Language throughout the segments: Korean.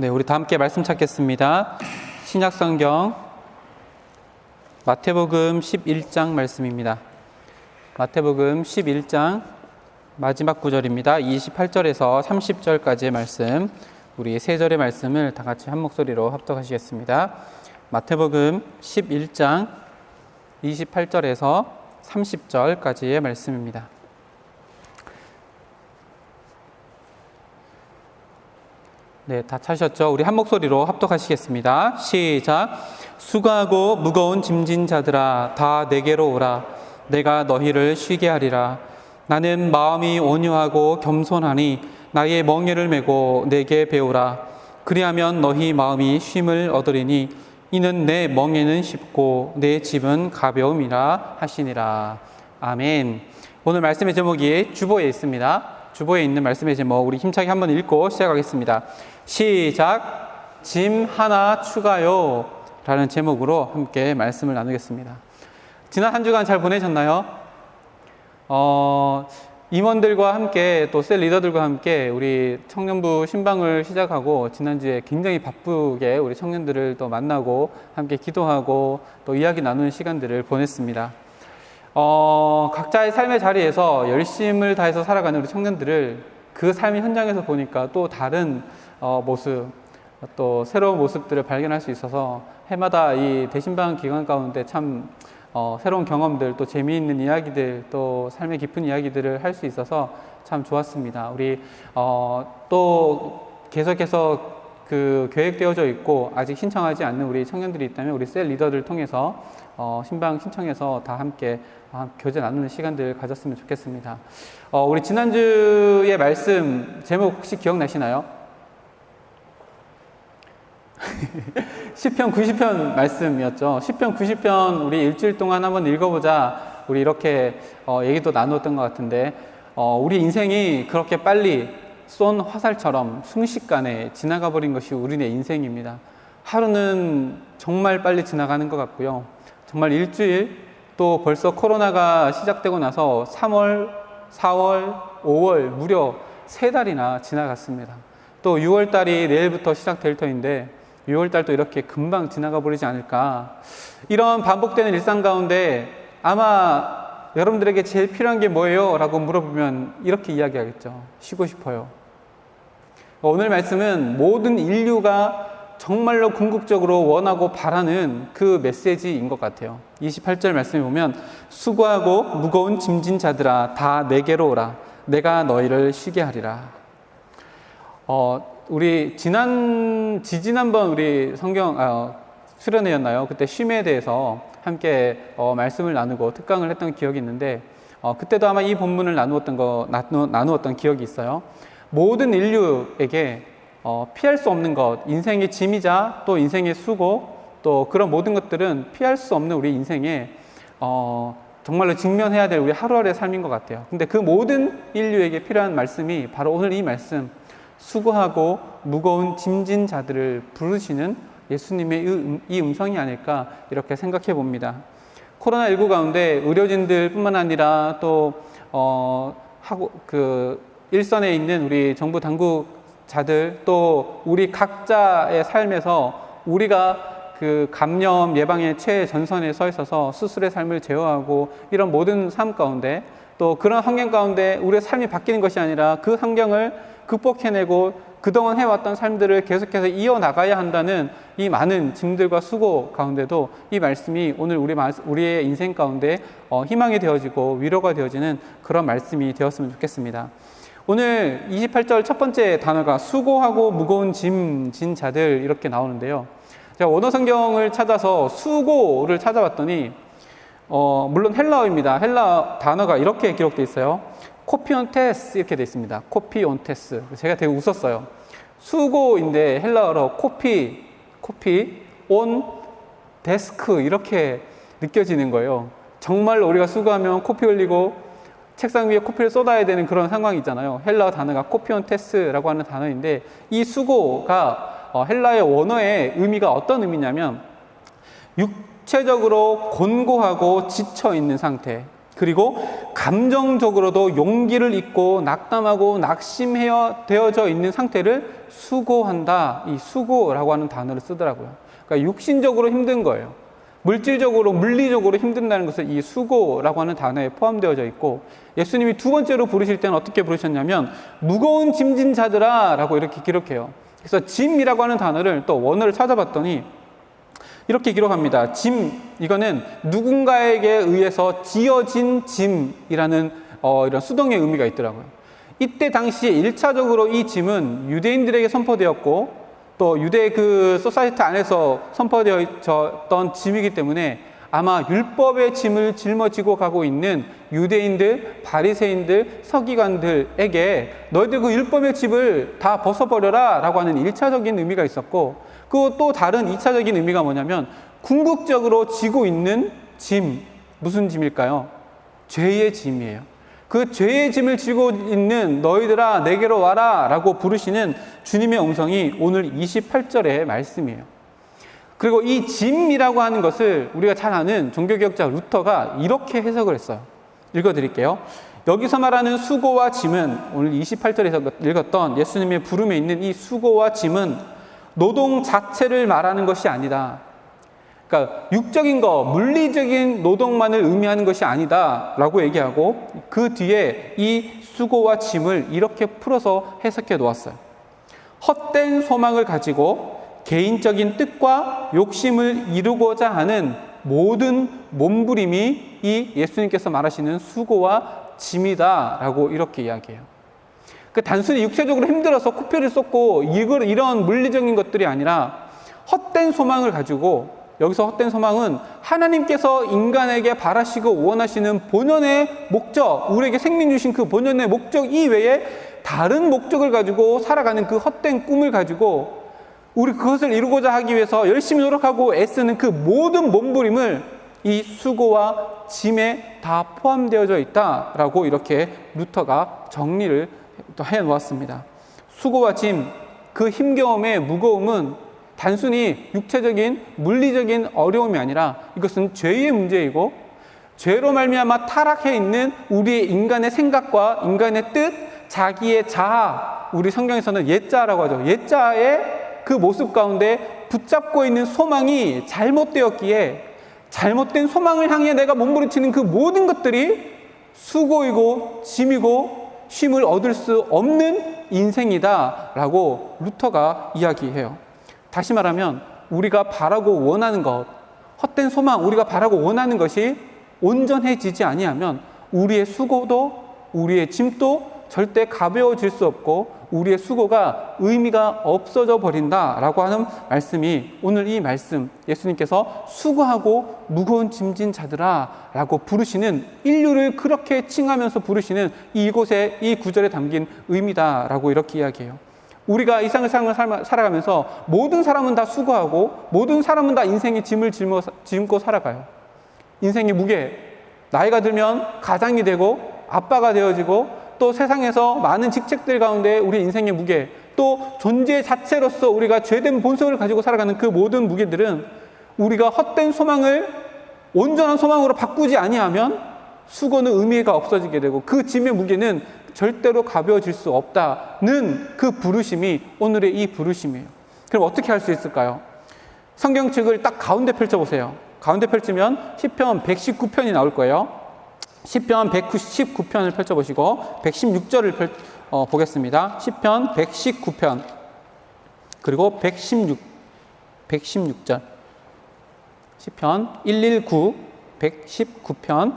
네, 우리 다 함께 말씀 찾겠습니다. 신약성경 마태복음 11장 말씀입니다. 마태복음 11장 마지막 구절입니다. 28절에서 30절까지의 말씀, 우리 세 절의 말씀을 다 같이 한 목소리로 합독하시겠습니다. 마태복음 11장 28절에서 30절까지의 말씀입니다. 네, 다 찾으셨죠? 우리 한 목소리로 합독하시겠습니다. 시작. 수고하고 무거운 짐진 자들아, 다 내게로 오라. 내가 너희를 쉬게 하리라. 나는 마음이 온유하고 겸손하니 나의 멍에를 메고 내게 배우라. 그리하면 너희 마음이 쉼을 얻으리니 이는 내 멍에는 쉽고 내 짐은 가벼움이라 하시니라. 아멘. 오늘 말씀의 제목이 주보에 있습니다. 주보에 있는 말씀의 제목, 우리 힘차게 한번 읽고 시작하겠습니다. 시작. 짐 하나 추가요 라는 제목으로 함께 말씀을 나누겠습니다. 지난 한 주간 잘 보내셨나요? 임원들과 함께 또 셀 리더들과 함께 우리 청년부 신방을 시작하고 지난주에 굉장히 바쁘게 우리 청년들을 또 만나고 함께 기도하고 또 이야기 나누는 시간들을 보냈습니다. 각자의 삶의 자리에서 열심을 다해서 살아가는 우리 청년들을 그 삶의 현장에서 보니까 또 다른 모습, 또 새로운 모습들을 발견할 수 있어서 해마다 이 대신방 기간 가운데 참 새로운 경험들, 또 재미있는 이야기들, 또 삶의 깊은 이야기들을 할 수 있어서 참 좋았습니다. 우리 또 계속해서 그 계획되어져 있고 아직 신청하지 않는 우리 청년들이 있다면 우리 셀 리더를 통해서 신방 신청해서 다 함께 교제 나누는 시간들 가졌으면 좋겠습니다. 우리 지난주의 말씀 제목 혹시 기억나시나요? 시편 90편 말씀이었죠. 시편 90편 우리 일주일 동안 한번 읽어보자, 우리 이렇게 얘기도 나누었던 것 같은데 우리 인생이 그렇게 빨리 쏜 화살처럼 순식간에 지나가 버린 것이 우리네 인생입니다. 하루는 정말 빨리 지나가는 것 같고요. 정말 일주일, 또 벌써 코로나가 시작되고 나서 3월, 4월, 5월 무려 3달이나 지나갔습니다. 또 6월달이 내일부터 시작될 터인데 6월달도 이렇게 금방 지나가 버리지 않을까. 이런 반복되는 일상 가운데 아마 여러분들에게 제일 필요한 게 뭐예요? 라고 물어보면 이렇게 이야기하겠죠. 쉬고 싶어요. 오늘 말씀은 모든 인류가 정말로 궁극적으로 원하고 바라는 그 메시지인 것 같아요. 28절 말씀에 보면 수고하고 무거운 짐진 자들아, 다 내게로 오라. 내가 너희를 쉬게 하리라. 우리 지지난번 우리 성경 수련회였나요? 그때 쉼에 대해서 함께 말씀을 나누고 특강을 했던 기억이 있는데 그때도 아마 이 본문을 나누었던 기억이 있어요. 모든 인류에게 피할 수 없는 것, 인생의 짐이자 또 인생의 수고, 또 그런 모든 것들은 피할 수 없는 우리 인생에 정말로 직면해야 될 우리 하루하루의 삶인 것 같아요. 근데 그 모든 인류에게 필요한 말씀이 바로 오늘 이 말씀, 수고하고 무거운 짐진 자들을 부르시는 예수님의 이 음성이 아닐까 이렇게 생각해 봅니다. 코로나19 가운데 의료진들 뿐만 아니라 또 일선에 있는 우리 정부 당국자들, 또 우리 각자의 삶에서 우리가 그 감염 예방의 최전선에 서 있어서 스스로의 삶을 제어하고 이런 모든 삶 가운데, 또 그런 환경 가운데 우리의 삶이 바뀌는 것이 아니라 그 환경을 극복해내고 그동안 해왔던 삶들을 계속해서 이어나가야 한다는 이 많은 짐들과 수고 가운데도 이 말씀이 오늘 우리의 인생 가운데 희망이 되어지고 위로가 되어지는 그런 말씀이 되었으면 좋겠습니다. 오늘 28절 첫 번째 단어가 수고하고 무거운 짐진 자들 이렇게 나오는데요. 제가 원어 성경을 찾아서 수고를 찾아봤더니 물론 헬라어입니다. 헬라어 단어가 이렇게 기록되어 있어요. 코피온테스 이렇게 되어 있습니다. 코피온테스. 제가 되게 웃었어요. 수고인데 헬라어로 코피, 온, 데스크 이렇게 느껴지는 거예요. 정말로 우리가 수고하면 코피 흘리고 책상 위에 코피를 쏟아야 되는 그런 상황이 있잖아요. 헬라어 단어가 코피온테스라고 하는 단어인데 이 수고가 헬라의 원어의 의미가 어떤 의미냐면 육체적으로 곤고하고 지쳐 있는 상태, 그리고 감정적으로도 용기를 잃고 낙담하고 낙심되어져 있는 상태를 수고한다. 이 수고라고 하는 단어를 쓰더라고요. 그러니까 육신적으로 힘든 거예요. 물질적으로, 물리적으로 힘든다는 것을 이 수고라고 하는 단어에 포함되어져 있고, 예수님이 두 번째로 부르실 때는 어떻게 부르셨냐면 무거운 짐진 자들아 라고 이렇게 기록해요. 그래서 짐이라고 하는 단어를 또 원어를 찾아봤더니 이렇게 기록합니다. 짐, 이거는 누군가에게 의해서 지어진 짐이라는 이런 수동의 의미가 있더라고요. 이때 당시에 1차적으로 이 짐은 유대인들에게 선포되었고 또 유대 그 소사이티 안에서 선포되었던 짐이기 때문에 아마 율법의 짐을 짊어지고 가고 있는 유대인들, 바리새인들, 서기관들에게 너희들 그 율법의 짐을 다 벗어버려라 라고 하는 1차적인 의미가 있었고, 그 또 다른 2차적인 의미가 뭐냐면 궁극적으로 지고 있는 짐, 무슨 짐일까요? 죄의 짐이에요. 그 죄의 짐을 지고 있는 너희들아 내게로 와라 라고 부르시는 주님의 음성이 오늘 28절의 말씀이에요. 그리고 이 짐이라고 하는 것을 우리가 잘 아는 종교개혁자 루터가 이렇게 해석을 했어요. 읽어드릴게요. 여기서 말하는 수고와 짐은, 오늘 28절에서 읽었던 예수님의 부름에 있는 이 수고와 짐은 노동 자체를 말하는 것이 아니다. 그러니까 육적인 거, 물리적인 노동만을 의미하는 것이 아니다 라고 얘기하고, 그 뒤에 이 수고와 짐을 이렇게 풀어서 해석해 놓았어요. 헛된 소망을 가지고 개인적인 뜻과 욕심을 이루고자 하는 모든 몸부림이 이 예수님께서 말하시는 수고와 짐이다 라고 이렇게 이야기해요. 단순히 육체적으로 힘들어서 코피를 쏟고 이런 물리적인 것들이 아니라 헛된 소망을 가지고, 여기서 헛된 소망은 하나님께서 인간에게 바라시고 원하시는 본연의 목적, 우리에게 생명 주신 그 본연의 목적 이외에 다른 목적을 가지고 살아가는 그 헛된 꿈을 가지고 우리 그것을 이루고자 하기 위해서 열심히 노력하고 애쓰는 그 모든 몸부림을 이 수고와 짐에 다 포함되어져 있다라고 이렇게 루터가 정리를 또 해놓았습니다. 수고와 짐, 그 힘겨움의 무거움은 단순히 육체적인 물리적인 어려움이 아니라 이것은 죄의 문제이고, 죄로 말미암아 타락해 있는 우리의 인간의 생각과 인간의 뜻, 자기의 자아, 우리 성경에서는 옛자라고 하죠. 옛자의 그 모습 가운데 붙잡고 있는 소망이 잘못되었기에 잘못된 소망을 향해 내가 몸부림치는 그 모든 것들이 수고이고 짐이고 쉼을 얻을 수 없는 인생이다 라고 루터가 이야기해요. 다시 말하면 우리가 바라고 원하는 것, 헛된 소망, 우리가 바라고 원하는 것이 온전해지지 아니하면 우리의 수고도 우리의 짐도 절대 가벼워질 수 없고 우리의 수고가 의미가 없어져 버린다라고 하는 말씀이, 오늘 이 말씀, 예수님께서 수고하고 무거운 짐진 자들아 라고 부르시는, 인류를 그렇게 칭하면서 부르시는 이곳에 이 구절에 담긴 의미다라고 이렇게 이야기해요. 우리가 이 세상을 살아가면서 모든 사람은 다 수고하고 모든 사람은 다 인생의 짐을 짊고 살아가요. 인생의 무게, 나이가 들면 가장이 되고 아빠가 되어지고 또 세상에서 많은 직책들 가운데 우리 인생의 무게, 또 존재 자체로서 우리가 죄된 본성을 가지고 살아가는 그 모든 무게들은 우리가 헛된 소망을 온전한 소망으로 바꾸지 아니하면 수고는 의미가 없어지게 되고 그 짐의 무게는 절대로 가벼워질 수 없다는 그 부르심이 오늘의 이 부르심이에요. 그럼 어떻게 할 수 있을까요? 성경책을 딱 가운데 펼쳐보세요. 가운데 펼치면 시편 119편이 나올 거예요. 시편 119편을 펼쳐보시고 116절을 보겠습니다. 시편 119편 그리고 116절 시편 119, 119편,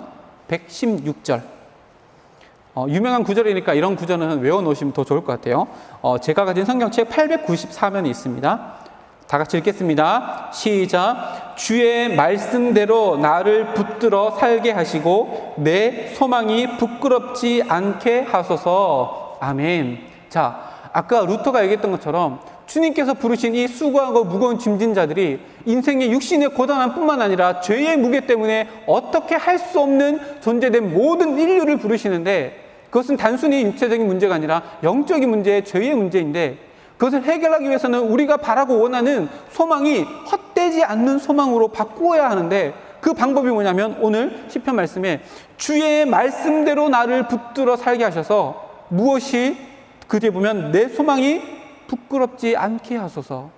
116절 유명한 구절이니까 이런 구절은 외워놓으시면 더 좋을 것 같아요. 제가 가진 성경책 894면이 있습니다. 다 같이 읽겠습니다. 시작. 주의 말씀대로 나를 붙들어 살게 하시고 내 소망이 부끄럽지 않게 하소서. 아멘. 자, 아까 루터가 얘기했던 것처럼 주님께서 부르신 이 수고하고 무거운 짐진 자들이 인생의 육신의 고단함 뿐만 아니라 죄의 무게 때문에 어떻게 할 수 없는 존재된 모든 인류를 부르시는데, 그것은 단순히 육체적인 문제가 아니라 영적인 문제, 죄의 문제인데, 그것을 해결하기 위해서는 우리가 바라고 원하는 소망이 헛되지 않는 소망으로 바꾸어야 하는데, 그 방법이 뭐냐면 오늘 시편 말씀에 주의 말씀대로 나를 붙들어 살게 하셔서 무엇이 그 뒤에 보면 내 소망이 부끄럽지 않게 하소서.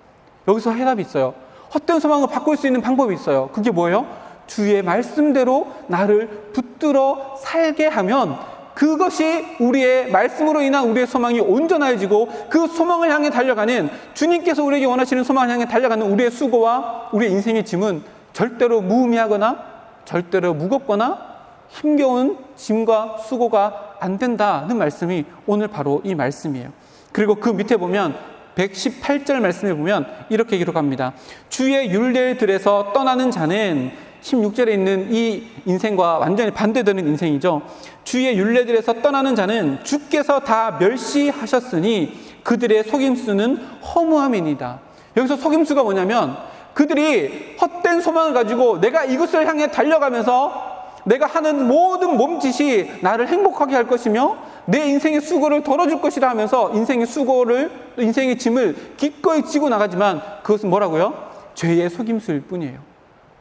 여기서 해답이 있어요. 헛된 소망을 바꿀 수 있는 방법이 있어요. 그게 뭐예요? 주의 말씀대로 나를 붙들어 살게 하면 그것이 우리의 말씀으로 인한 우리의 소망이 온전해지고 그 소망을 향해 달려가는 주님께서 우리에게 원하시는 소망을 향해 달려가는 우리의 수고와 우리의 인생의 짐은 절대로 무의미하거나 절대로 무겁거나 힘겨운 짐과 수고가 안 된다는 말씀이 오늘 바로 이 말씀이에요. 그리고 그 밑에 보면 118절 말씀에 보면 이렇게 기록합니다. 주의 율례들에서 떠나는 자는 16절에 있는 이 인생과 완전히 반대되는 인생이죠. 주의 율례들에서 떠나는 자는 주께서 다 멸시하셨으니 그들의 속임수는 허무함이니이다. 여기서 속임수가 뭐냐면 그들이 헛된 소망을 가지고 내가 이것을 향해 달려가면서 내가 하는 모든 몸짓이 나를 행복하게 할 것이며 내 인생의 수고를 덜어줄 것이라 하면서 인생의 수고를, 인생의 짐을 기꺼이 지고 나가지만 그것은 뭐라고요? 죄의 속임수일 뿐이에요.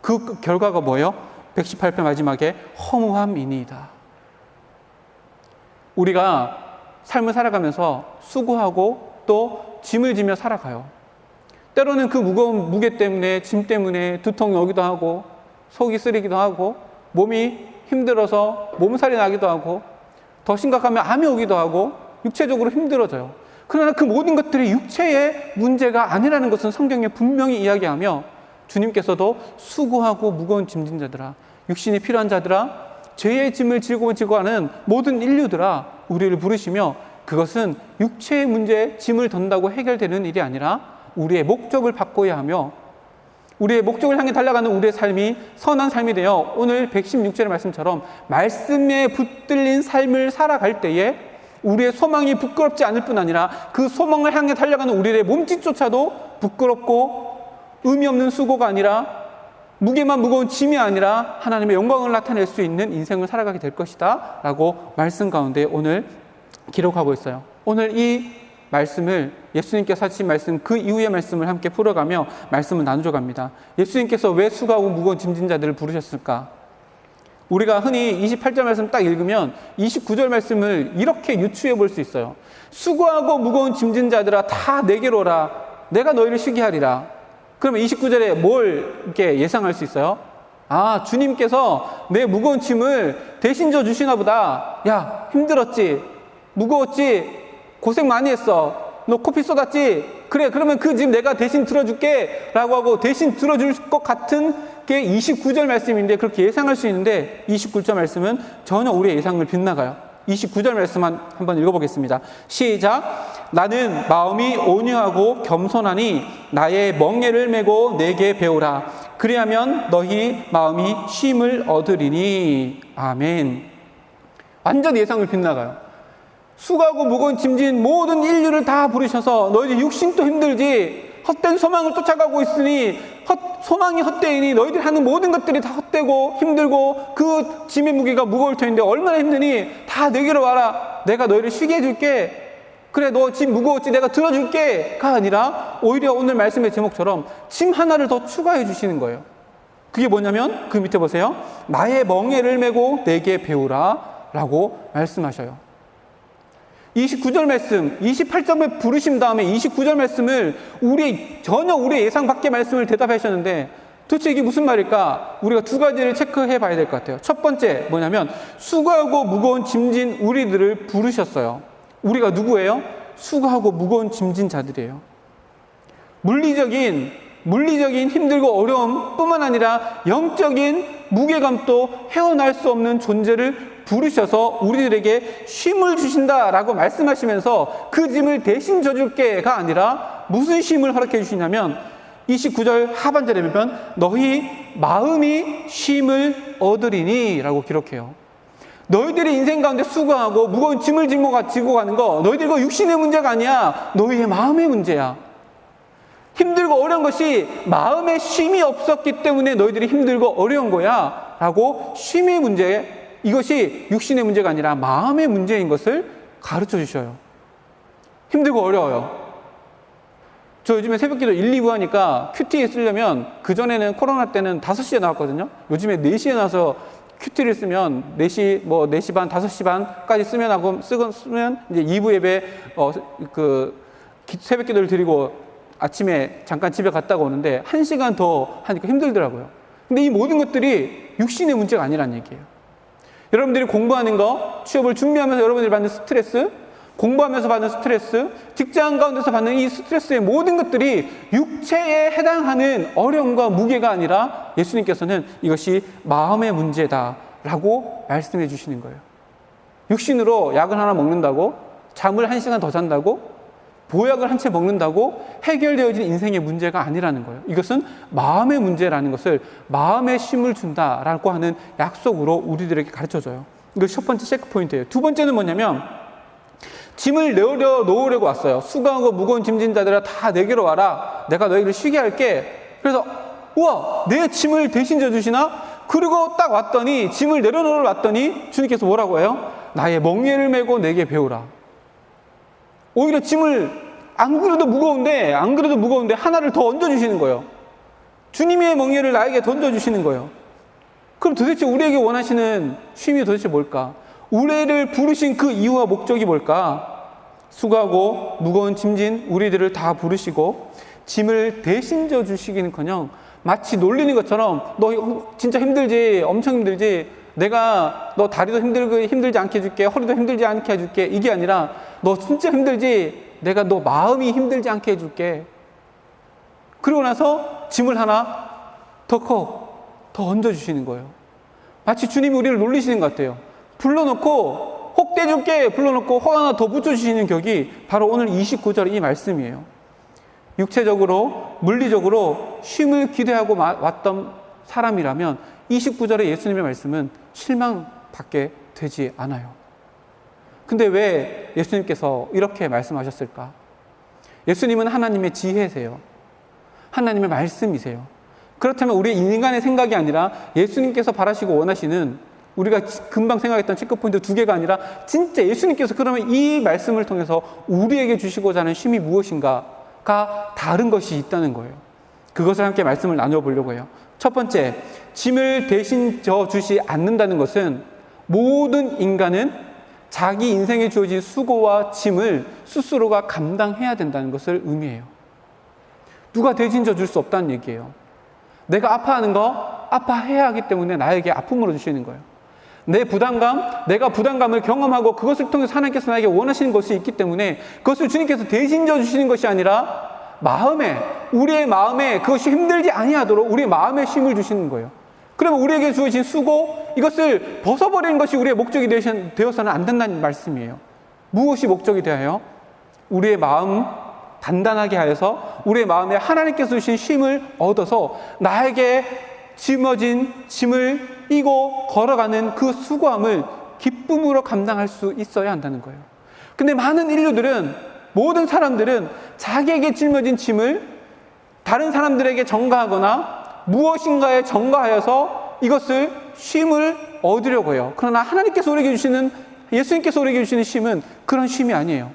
그 결과가 뭐예요? 118편 마지막에 허무함이니이다. 우리가 삶을 살아가면서 수고하고 또 짐을 지며 살아가요. 때로는 그 무거운 무게 때문에, 짐 때문에 두통이 오기도 하고 속이 쓰리기도 하고 몸이 힘들어서 몸살이 나기도 하고 더 심각하면 암이 오기도 하고 육체적으로 힘들어져요. 그러나 그 모든 것들이 육체의 문제가 아니라는 것은 성경에 분명히 이야기하며 주님께서도 수고하고 무거운 짐진 자들아, 육신이 필요한 자들아, 죄의 짐을 지고 가는 모든 인류들아 우리를 부르시며 그것은 육체의 문제에 짐을 던다고 해결되는 일이 아니라 우리의 목적을 바꿔야 하며 우리의 목적을 향해 달려가는 우리의 삶이 선한 삶이 되어 오늘 116절의 말씀처럼 말씀에 붙들린 삶을 살아갈 때에 우리의 소망이 부끄럽지 않을 뿐 아니라 그 소망을 향해 달려가는 우리의 몸짓조차도 부끄럽고 의미 없는 수고가 아니라 무게만 무거운 짐이 아니라 하나님의 영광을 나타낼 수 있는 인생을 살아가게 될 것이다 라고 말씀 가운데 오늘 기록하고 있어요. 오늘 이 말씀을 예수님께서 하신 말씀 그 이후의 말씀을 함께 풀어가며 말씀을 나누어 갑니다. 예수님께서 왜 수고하고 무거운 짐진 자들을 부르셨을까? 우리가 흔히 28절 말씀 딱 읽으면 29절 말씀을 이렇게 유추해 볼 수 있어요. 수고하고 무거운 짐진 자들아 다 내게로 오라. 내가 너희를 쉬게 하리라. 그러면 29절에 뭘 이렇게 예상할 수 있어요? 아, 주님께서 내 무거운 짐을 대신 져 주시나 보다. 야, 힘들었지? 무거웠지? 고생 많이 했어. 너 코피 쏟았지? 그래, 그러면 그 짐 내가 대신 들어줄게 라고 하고 대신 들어줄 것 같은 게 29절 말씀인데 그렇게 예상할 수 있는데 29절 말씀은 전혀 우리의 예상을 빗나가요. 29절 말씀 한번 읽어보겠습니다. 시작. 나는 마음이 온유하고 겸손하니 나의 멍에를 메고 내게 배우라. 그리하면 너희 마음이 쉼을 얻으리니. 아멘. 완전 예상을 빗나가요. 수고하고 무거운 짐진 모든 인류를 다 부르셔서 너희들 육신도 힘들지 헛된 소망을 쫓아가고 있으니 소망이 헛되이니 너희들 하는 모든 것들이 다 헛되고 힘들고 그 짐의 무게가 무거울 터인데 얼마나 힘드니 다 내게로 와라. 내가 너희를 쉬게 해줄게. 그래, 너 짐 무거웠지 내가 들어줄게 가 아니라 오히려 오늘 말씀의 제목처럼 짐 하나를 더 추가해 주시는 거예요. 그게 뭐냐면 그 밑에 보세요. 나의 멍에를 메고 내게 배우라 라고 말씀하셔요. 29절 말씀, 28절에 부르신 다음에 29절 말씀을 전혀 우리의 예상 밖의 말씀을 대답하셨는데 도대체 이게 무슨 말일까? 우리가 두 가지를 체크해 봐야 될 것 같아요. 첫 번째 뭐냐면 수고하고 무거운 짐진 우리들을 부르셨어요. 우리가 누구예요? 수고하고 무거운 짐진 자들이에요. 물리적인 힘들고 어려움 뿐만 아니라 영적인 무게감도 헤어날 수 없는 존재를 부르셔서 우리들에게 쉼을 주신다라고 말씀하시면서 그 짐을 대신 져줄게가 아니라 무슨 쉼을 허락해 주시냐면 29절 하반절에 보면 너희 마음이 쉼을 얻으리니 라고 기록해요. 너희들이 인생 가운데 수고하고 무거운 짐을 지고 가는 거 너희들 이거 육신의 문제가 아니야. 너희의 마음의 문제야. 힘들고 어려운 것이 마음에 쉼이 없었기 때문에 너희들이 힘들고 어려운 거야 라고 쉼의 문제, 이것이 육신의 문제가 아니라 마음의 문제인 것을 가르쳐 주셔요. 힘들고 어려워요. 저 요즘에 새벽기도 1, 2부 하니까 큐티 쓰려면 그전에는 코로나 때는 5시에 나왔거든요. 요즘에 4시에 나와서 큐티를 쓰면 4시, 4시 반, 5시 반까지 쓰면 이제 2부 예배, 새벽기도를 드리고 아침에 잠깐 집에 갔다가 오는데 1시간 더 하니까 힘들더라고요. 근데 이 모든 것들이 육신의 문제가 아니란 얘기예요. 여러분들이 공부하는 거, 취업을 준비하면서 여러분들이 받는 스트레스, 공부하면서 받는 스트레스, 직장 가운데서 받는 이 스트레스의 모든 것들이 육체에 해당하는 어려움과 무게가 아니라 예수님께서는 이것이 마음의 문제다라고 말씀해 주시는 거예요. 육신으로 약을 하나 먹는다고, 잠을 1시간 더 잔다고, 보약을 한 채 먹는다고 해결되어진 인생의 문제가 아니라는 거예요. 이것은 마음의 문제라는 것을 마음의 쉼을 준다라고 하는 약속으로 우리들에게 가르쳐줘요. 이것이 첫 번째 체크포인트예요. 두 번째는 뭐냐면 짐을 놓으려고 왔어요. 수고하고 무거운 짐진 자들아 다 내게로 와라. 내가 너희를 쉬게 할게. 그래서 우와, 내 짐을 대신 져주시나? 그리고 딱 왔더니 짐을 내려놓으러 왔더니 주님께서 뭐라고 해요? 나의 멍에를 메고 내게 배우라. 오히려 짐을 안 그래도 무거운데 하나를 더 얹어주시는 거예요. 주님의 멍에를 나에게 던져주시는 거예요. 그럼 도대체 우리에게 원하시는 쉼이 도대체 뭘까? 우리를 부르신 그 이유와 목적이 뭘까? 수고하고 무거운 짐진 우리들을 다 부르시고 짐을 대신 져주시기는커녕 마치 놀리는 것처럼 너 진짜 힘들지? 엄청 힘들지? 내가 너 다리도 힘들지 않게 해줄게, 허리도 힘들지 않게 해줄게. 이게 아니라 너 진짜 힘들지? 내가 너 마음이 힘들지 않게 해줄게. 그리고 나서 짐을 하나 더 얹어주시는 거예요. 마치 주님이 우리를 놀리시는 것 같아요. 불러놓고 혹 떼줄게 불러놓고 혹 하나 더 붙여주시는 격이 바로 오늘 29절 이 말씀이에요. 육체적으로 물리적으로 쉼을 기대하고 왔던 사람이라면 29절의 예수님의 말씀은 실망받게 되지 않아요. 근데 왜 예수님께서 이렇게 말씀하셨을까? 예수님은 하나님의 지혜세요. 하나님의 말씀이세요. 그렇다면 우리 인간의 생각이 아니라 예수님께서 바라시고 원하시는, 우리가 금방 생각했던 체크포인트 2개가 아니라 진짜 예수님께서 그러면 이 말씀을 통해서 우리에게 주시고자 하는 쉼이 무엇인가가 다른 것이 있다는 거예요. 그것을 함께 말씀을 나눠보려고 해요. 첫 번째, 짐을 대신 져주지 않는다는 것은 모든 인간은 자기 인생에 주어진 수고와 짐을 스스로가 감당해야 된다는 것을 의미해요. 누가 대신 져줄 수 없다는 얘기예요. 내가 아파하는 거 아파해야 하기 때문에 나에게 아픔으로 주시는 거예요. 내가 부담감을 경험하고 그것을 통해서 하나님께서 나에게 원하시는 것이 있기 때문에 그것을 주님께서 대신 져주시는 것이 아니라 우리의 마음에 그것이 힘들지 아니하도록 우리의 마음에 쉼을 주시는 거예요. 그러면 우리에게 주어진 수고, 이것을 벗어버리는 것이 우리의 목적이 되어서는 안 된다는 말씀이에요. 무엇이 목적이 되어요? 우리의 마음 단단하게 하여서 우리의 마음에 하나님께서 주신 쉼을 얻어서 나에게 짊어진 짐을 이고 걸어가는 그 수고함을 기쁨으로 감당할 수 있어야 한다는 거예요. 근데 모든 사람들은 자기에게 짊어진 짐을 다른 사람들에게 전가하거나 무엇인가에 전가하여서 이것을 쉼을 얻으려고 해요. 그러나 예수님께서 우리에게 주시는 쉼은 그런 쉼이 아니에요.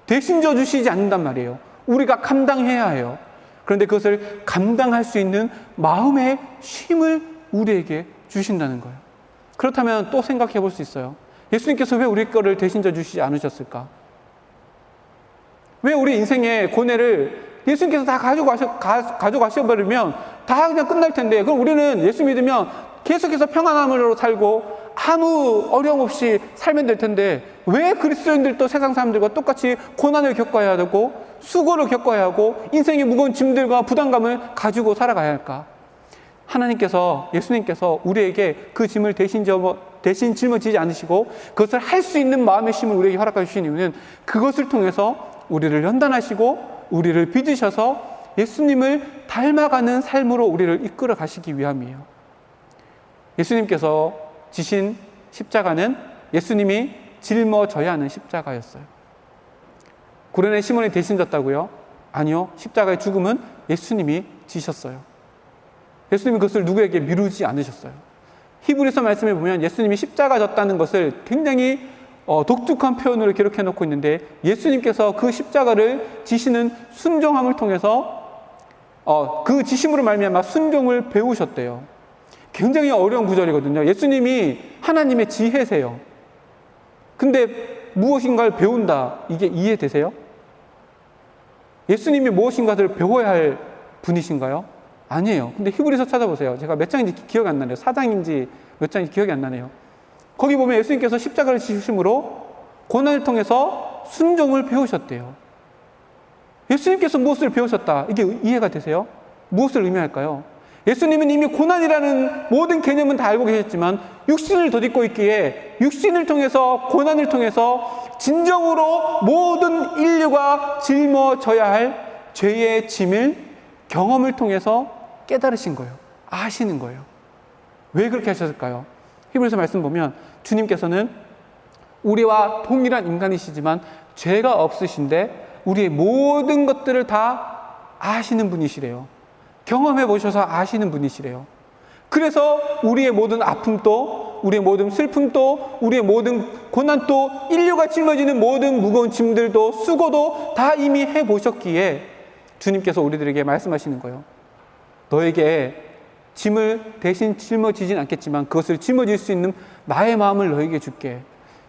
대신 져주시지 않는단 말이에요. 우리가 감당해야 해요. 그런데 그것을 감당할 수 있는 마음의 쉼을 우리에게 주신다는 거예요. 그렇다면 또 생각해 볼 수 있어요. 예수님께서 왜 우리 거를 대신 져주시지 않으셨을까? 왜 우리 인생의 고뇌를 예수님께서 다 가져가셔버리면 다 그냥 끝날 텐데, 그럼 우리는 예수 믿으면 계속해서 평안함으로 살고 아무 어려움 없이 살면 될 텐데 왜 그리스도인들도 세상 사람들과 똑같이 고난을 겪어야 하고 수고를 겪어야 하고 인생의 무거운 짐들과 부담감을 가지고 살아가야 할까? 예수님께서 우리에게 그 짐을 대신 짊어지지 않으시고 그것을 할 수 있는 마음의 쉼을 우리에게 허락해 주신 이유는 그것을 통해서 우리를 연단하시고 우리를 빚으셔서 예수님을 닮아가는 삶으로 우리를 이끌어 가시기 위함이에요. 예수님께서 지신 십자가는 예수님이 짊어져야 하는 십자가였어요. 구레네 시몬이 대신 졌다고요? 아니요. 십자가의 죽음은 예수님이 지셨어요. 예수님이 그것을 누구에게 미루지 않으셨어요. 히브리서 말씀에 보면 예수님이 십자가 졌다는 것을 굉장히 독특한 표현으로 기록해 놓고 있는데, 예수님께서 그 십자가를 지시는 순종함을 통해서 그 지심으로 말미암아 순종을 배우셨대요. 굉장히 어려운 구절이거든요. 예수님이 하나님의 지혜세요. 근데 무엇인가를 배운다, 이게 이해되세요? 예수님이 무엇인가를 배워야 할 분이신가요? 아니에요. 근데 히브리서 찾아보세요. 제가 몇 장인지 기억이 안 나네요. 4장인지 몇 장인지 기억이 안 나네요. 거기 보면 예수님께서 십자가를 지심으로 고난을 통해서 순종을 배우셨대요. 예수님께서 무엇을 배우셨다, 이게 이해가 되세요? 무엇을 의미할까요? 예수님은 이미 고난이라는 모든 개념은 다 알고 계셨지만 육신을 덧입고 있기에 육신을 통해서, 고난을 통해서 진정으로 모든 인류가 짊어져야 할 죄의 짐을 경험을 통해서 깨달으신 거예요. 아시는 거예요. 왜 그렇게 하셨을까요? 히브리서 말씀 보면 주님께서는 우리와 동일한 인간이시지만 죄가 없으신데 우리의 모든 것들을 다 아시는 분이시래요. 경험해 보셔서 아시는 분이시래요. 그래서 우리의 모든 아픔도, 우리의 모든 슬픔도, 우리의 모든 고난도, 인류가 짊어지는 모든 무거운 짐들도, 수고도 다 이미 해보셨기에 주님께서 우리들에게 말씀하시는 거예요. 너에게 짐을 대신 짊어지진 않겠지만 그것을 짊어질 수 있는 나의 마음을 너에게 줄게.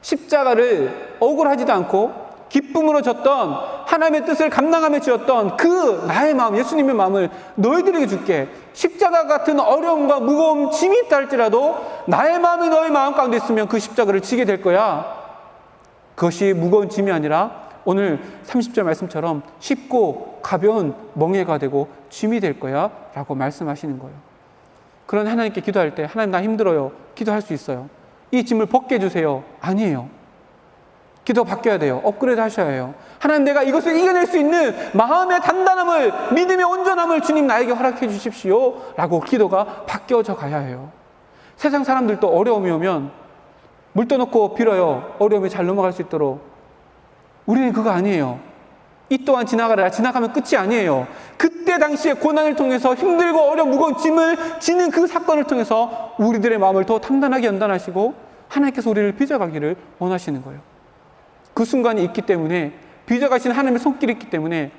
십자가를 억울하지도 않고 기쁨으로 졌던, 하나님의 뜻을 감당하며 지었던 그 나의 마음, 예수님의 마음을 너희들에게 줄게. 십자가 같은 어려움과 무거움, 짐이 있다 할지라도 나의 마음이 너의 마음 가운데 있으면 그 십자가를 지게 될 거야. 그것이 무거운 짐이 아니라 오늘 30절 말씀처럼 쉽고 가벼운 멍에가 되고 짐이 될 거야 라고 말씀하시는 거예요. 그런 하나님께 기도할 때, 하나님 나 힘들어요, 기도할 수 있어요. 이 짐을 벗게 해주세요, 아니에요. 기도가 바뀌어야 돼요. 업그레이드 하셔야 해요. 하나님, 내가 이것을 이겨낼 수 있는 마음의 단단함을, 믿음의 온전함을 주님 나에게 허락해 주십시오 라고 기도가 바뀌어져 가야 해요. 세상 사람들도 어려움이 오면 물 떠놓고 빌어요. 어려움이 잘 넘어갈 수 있도록. 우리는 그거 아니에요. 이 또한 지나가라. 지나가면 끝이 아니에요. 그때 당시에 고난을 통해서 힘들고 어려운 무거운 짐을 지는 그 사건을 통해서 우리들의 마음을 더 단단하게 연단하시고 하나님께서 우리를 빚어가기를 원하시는 거예요. 그 순간이 있기 때문에, 빚어가신 하나님의 손길이 있기 때문에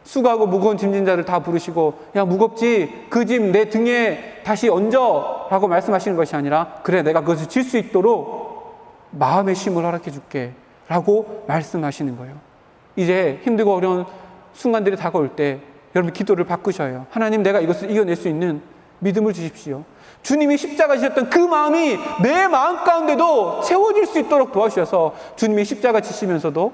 수고하고 무거운 짐진 자를 다 부르시고, 야 무겁지? 그 짐 내 등에 다시 얹어 라고 말씀하시는 것이 아니라, 그래 내가 그것을 질 수 있도록 마음의 쉼을 허락해 줄게 라고 말씀하시는 거예요. 이제 힘들고 어려운 순간들이 다가올 때 여러분 기도를 바꾸셔야 해요. 하나님, 내가 이것을 이겨낼 수 있는 믿음을 주십시오. 주님이 십자가 지셨던 그 마음이 내 마음 가운데도 채워질 수 있도록 도와주셔서, 주님이 십자가 지시면서도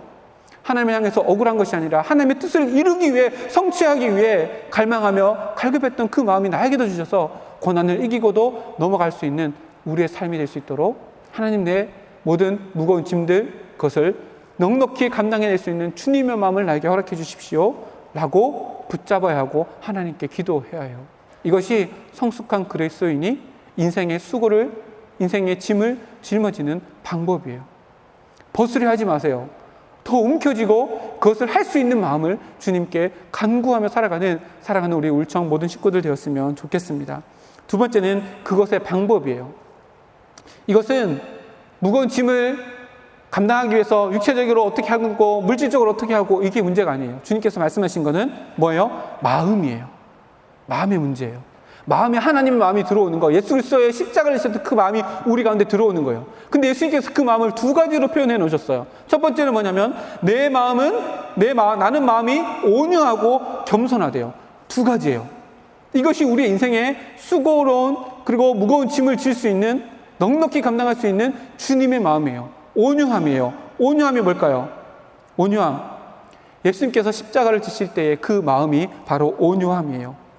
하나님을 향해서 억울한 것이 아니라 하나님의 뜻을 이루기 위해, 성취하기 위해 갈망하며 갈급했던 그 마음이 나에게도 주셔서 고난을 이기고도 넘어갈 수 있는 우리의 삶이 될 수 있도록, 하나님, 내 모든 무거운 짐들, 그것을 넉넉히 감당해낼 수 있는 주님의 마음을 나에게 허락해 주십시오 라고 붙잡아야 하고 하나님께 기도해야 해요. 이것이 성숙한 그리스도인이 인생의 수고를, 인생의 짐을 짊어지는 방법이에요. 벗으려 하지 마세요. 더 움켜쥐고 그것을 할 수 있는 마음을 주님께 간구하며 살아가는 우리 울청 모든 식구들 되었으면 좋겠습니다. 두 번째는 그것의 방법이에요. 이것은 무거운 짐을 감당하기 위해서 육체적으로 어떻게 하고 물질적으로 어떻게 하고 이게 문제가 아니에요. 주님께서 말씀하신 거는 뭐예요? 마음이에요. 마음의 문제예요. 마음에 하나님의 마음이 들어오는 거, 예수 그리스도의 십자가를 지셨던 그 마음이 우리 가운데 들어오는 거예요. 근데 예수님께서 그 마음을 두 가지로 표현해 놓으셨어요. 첫 번째는 뭐냐면 나는 마음이 온유하고 겸손하대요. 두 가지예요. 이것이 우리의 인생에 수고로운, 그리고 무거운 짐을 질 수 있는, 넉넉히 감당할 수 있는 주님의 마음이에요. 온유함이에요. 온유함이 뭘까요? 온유함. 예수님께서 십자가를 지실 때의 그 마음이 바로 온유함이에요.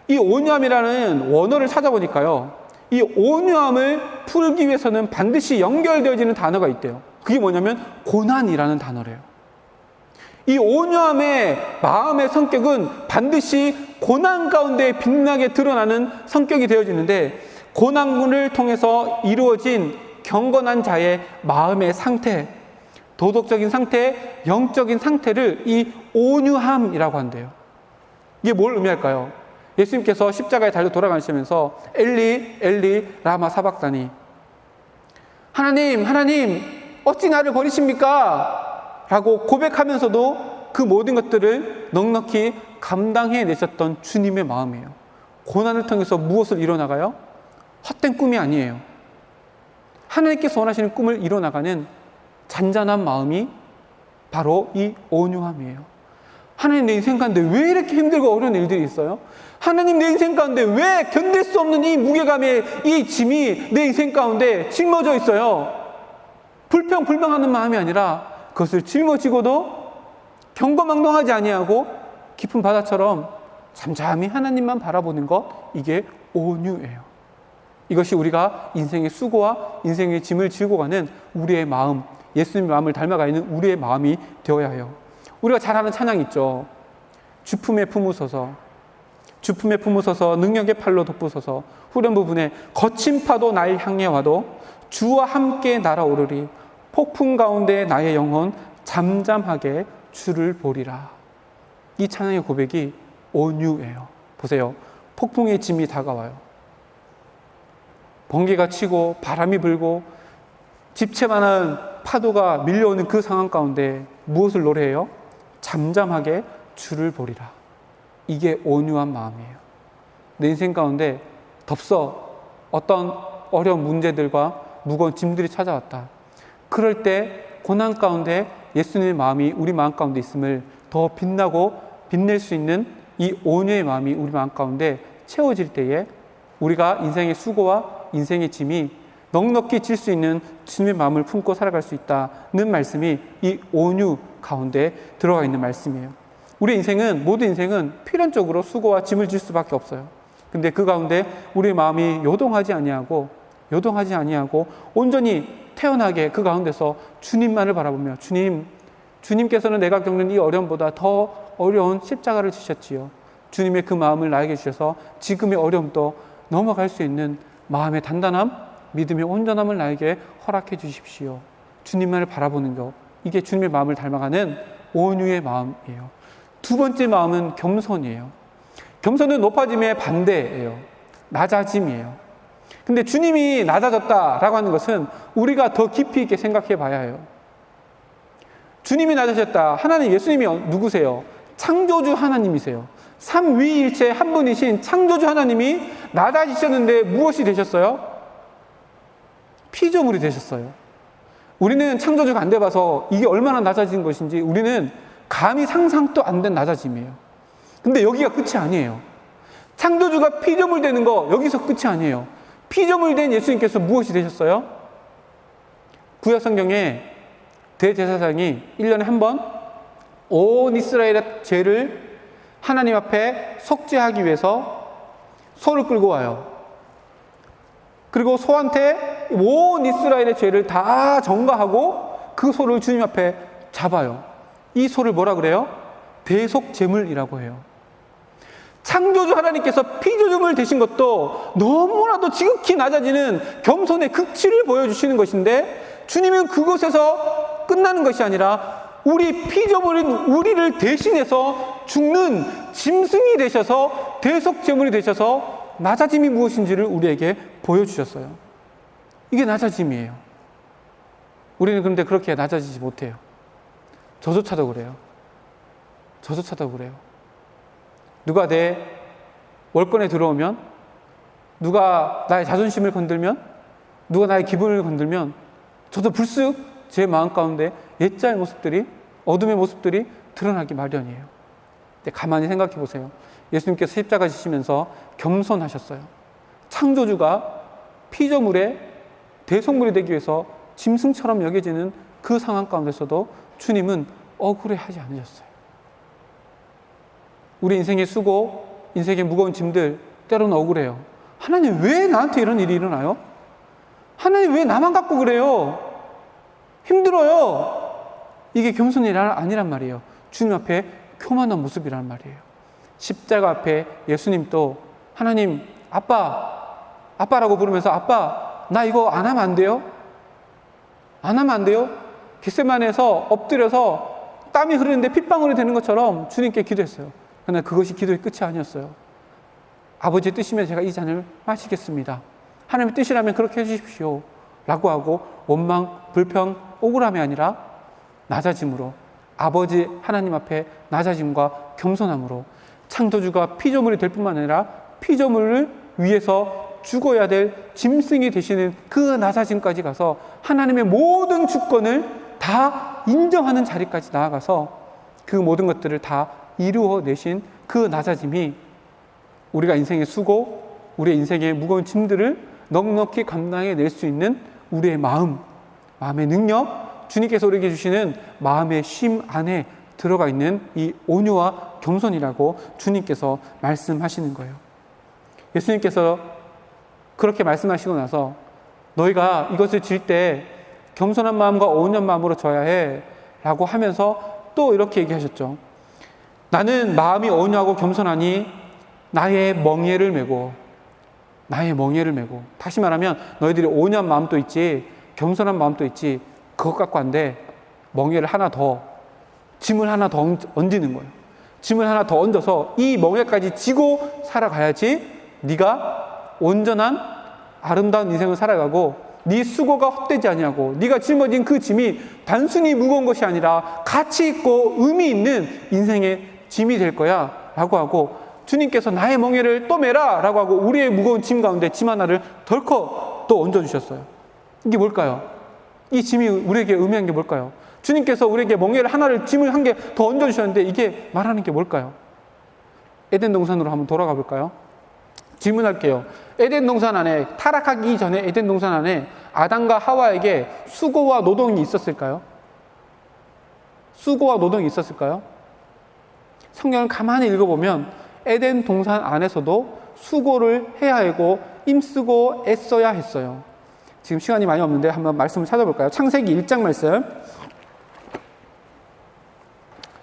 이 온유함이라는 원어를 찾아보니까요, 이 온유함을 풀기 위해서는 반드시 연결되어지는 단어가 있대요. 그게 뭐냐면 고난이라는 단어래요. 이 온유함의 마음의 성격은 반드시 고난 가운데 빛나게 드러나는 성격이 되어지는데, 고난을 통해서 이루어진 경건한 자의 마음의 상태, 도덕적인 상태, 영적인 상태를 이 온유함이라고 한대요. 이게 뭘 의미할까요? 예수님께서 십자가에 달려 돌아가시면서 엘리 엘리 라마 사박다니, 하나님 어찌 나를 버리십니까? 라고 고백하면서도 그 모든 것들을 넉넉히 감당해내셨던 주님의 마음이에요. 고난을 통해서 무엇을 이뤄나가요? 헛된 꿈이 아니에요. 하나님께서 원하시는 꿈을 이뤄나가는 잔잔한 마음이 바로 이 온유함이에요. 하나님, 내 인생 가운데 왜 이렇게 힘들고 어려운 일들이 있어요? 하나님, 내 인생 가운데 왜 견딜 수 없는 이 무게감의 이 짐이 내 인생 가운데 짊어져 있어요? 불평불명하는 마음이 아니라 그것을 짊어지고도 경거망동하지 아니하고 깊은 바다처럼 잠잠히 하나님만 바라보는 것, 이게 온유예요. 이것이 우리가 인생의 수고와 인생의 짐을 지고 가는 우리의 마음, 예수님의 마음을 닮아가 있는 우리의 마음이 되어야 해요. 우리가 잘 아는 찬양이 있죠. 주품에 품으소서, 주품에 품으소서, 능력의 팔로 덮으소서. 후렴 부분에 거친 파도 날 향해 와도 주와 함께 날아오르리. 폭풍 가운데 나의 영혼 잠잠하게 주를 보리라. 이 찬양의 고백이 온유예요. 보세요. 폭풍의 짐이 다가와요. 번개가 치고 바람이 불고 집채만한 파도가 밀려오는 그 상황 가운데 무엇을 노래해요? 잠잠하게 주를 보리라. 이게 온유한 마음이에요. 내 인생 가운데 덥서 어떤 어려운 문제들과 무거운 짐들이 찾아왔다. 그럴 때 고난 가운데 예수님의 마음이 우리 마음 가운데 있음을 더 빛나고 빛낼 수 있는 이 온유의 마음이 우리 마음 가운데 채워질 때에 우리가 인생의 수고와 인생의 짐이 넉넉히 질 수 있는 주님의 마음을 품고 살아갈 수 있다는 말씀이 이 온유 가운데 들어가 있는 말씀이에요. 우리 인생은, 모든 인생은 필연적으로 수고와 짐을 질 수밖에 없어요. 근데 그 가운데 우리의 마음이 요동하지 아니하고 온전히 태연하게 그 가운데서 주님만을 바라보며, 주님께서는 내가 겪는 이 어려움보다 더 어려운 십자가를 지셨지요. 주님의 그 마음을 나에게 주셔서 지금의 어려움도 넘어갈 수 있는 마음의 단단함, 믿음의 온전함을 나에게 허락해 주십시오. 주님만을 바라보는 것, 이게 주님의 마음을 닮아가는 온유의 마음이에요. 두 번째 마음은 겸손이에요. 겸손은 높아짐의 반대예요. 낮아짐이에요. 근데 주님이 낮아졌다라고 하는 것은 우리가 더 깊이 있게 생각해 봐야 해요. 주님이 낮아졌다. 하나님, 예수님이 누구세요? 창조주 하나님이세요. 삼위일체 한 분이신 창조주 하나님이 낮아지셨는데 무엇이 되셨어요? 피조물이 되셨어요. 우리는 창조주가 안 돼봐서 이게 얼마나 낮아진 것인지 우리는 감히 상상도 안 된 낮아짐이에요. 근데 여기가 끝이 아니에요. 창조주가 피조물 되는 거 여기서 끝이 아니에요. 피조물 된 예수님께서 무엇이 되셨어요? 구약 성경에 대제사장이 1년에 한 번 온 이스라엘의 죄를 하나님 앞에 속죄하기 위해서 소를 끌고 와요. 그리고 소한테 온 이스라엘의 죄를 다 전가하고 그 소를 주님 앞에 잡아요. 이 소를 뭐라 그래요? 대속제물이라고 해요. 창조주 하나님께서 피조물 되신 것도 너무나도 지극히 낮아지는 겸손의 극치를 보여주시는 것인데, 주님은 그곳에서 끝나는 것이 아니라 우리 피조물인 우리를 대신해서 죽는 짐승이 되셔서 대속제물이 되셔서 낮아짐이 무엇인지를 우리에게 보여주셨어요. 이게 낮아짐이에요. 우리는 그런데 그렇게 낮아지지 못해요. 저조차도 그래요. 누가 내 월권에 들어오면, 누가 나의 자존심을 건들면, 누가 나의 기분을 건들면 저도 불쑥 제 마음 가운데 옛날 모습들이, 어둠의 모습들이 드러나기 마련이에요. 근데 가만히 생각해 보세요. 예수님께서 십자가 지시면서 겸손하셨어요. 창조주가 피조물의 대속물이 되기 위해서 짐승처럼 여겨지는 그 상황 가운데서도 주님은 억울해하지 않으셨어요. 우리 인생의 수고, 인생의 무거운 짐들 때로는 억울해요. 하나님, 왜 나한테 이런 일이 일어나요? 하나님, 왜 나만 갖고 그래요? 힘들어요. 이게 겸손이 아니란 말이에요. 주님 앞에 교만한 모습이란 말이에요. 십자가 앞에 예수님도 하나님, 아빠라고 부르면서, 아빠, 나 이거 안 하면 안 돼요? 안 하면 안 돼요? 겟세마네에서 엎드려서 땀이 흐르는데 핏방울이 되는 것처럼 주님께 기도했어요. 그러나 그것이 기도의 끝이 아니었어요. 아버지의 뜻이면 제가 이 잔을 마시겠습니다. 하나님의 뜻이라면 그렇게 해주십시오. 라고 하고 원망, 불평, 억울함이 아니라 낮아짐으로, 아버지 하나님 앞에 낮아짐과 겸손함으로 창조주가 피조물이 될 뿐만 아니라 피조물을 위해서 죽어야 될 짐승이 되시는 그 낮아짐까지 가서 하나님의 모든 주권을 다 인정하는 자리까지 나아가서 그 모든 것들을 다 이루어내신 그 낮아짐이 우리가 인생의 수고, 우리의 인생의 무거운 짐들을 넉넉히 감당해낼 수 있는 우리의 마음의 능력, 주님께서 우리에게 주시는 마음의 쉼 안에 들어가 있는 이 온유와 겸손이라고 주님께서 말씀하시는 거예요. 예수님께서 그렇게 말씀하시고 나서 너희가 이것을 질 때 겸손한 마음과 온유한 마음으로 져야 해 라고 하면서 또 이렇게 얘기하셨죠. 나는 마음이 온유하고 겸손하니 나의 멍에를 메고, 다시 말하면 너희들이 온유한 마음도 있지 겸손한 마음도 있지 그것 갖고 안 돼. 멍에를 하나 더, 짐을 하나 더 얹는 거예요. 짐을 하나 더 얹어서 이 멍에까지 지고 살아가야지 네가 온전한 아름다운 인생을 살아가고 네 수고가 헛되지 아니하고 네가 짊어진 그 짐이 단순히 무거운 것이 아니라 가치 있고 의미 있는 인생의 짐이 될 거야 라고 하고, 주님께서 나의 멍에를 또 메라 라고 하고 우리의 무거운 짐 가운데 짐 하나를 덜컥 또 얹어주셨어요. 이게 뭘까요? 이 짐이 우리에게 의미한 게 뭘까요? 주님께서 우리에게 멍에를 하나를, 짐을 한 개 더 얹어주셨는데 이게 말하는 게 뭘까요? 에덴 동산으로 한번 돌아가 볼까요? 질문할게요. 에덴 동산 안에, 타락하기 전에 에덴 동산 안에 아담과 하와에게 수고와 노동이 있었을까요? 수고와 노동이 있었을까요? 성경을 가만히 읽어보면 에덴 동산 안에서도 수고를 해야 하고 힘쓰고 애써야 했어요. 지금 시간이 많이 없는데 한번 말씀을 찾아볼까요? 창세기 1장 말씀.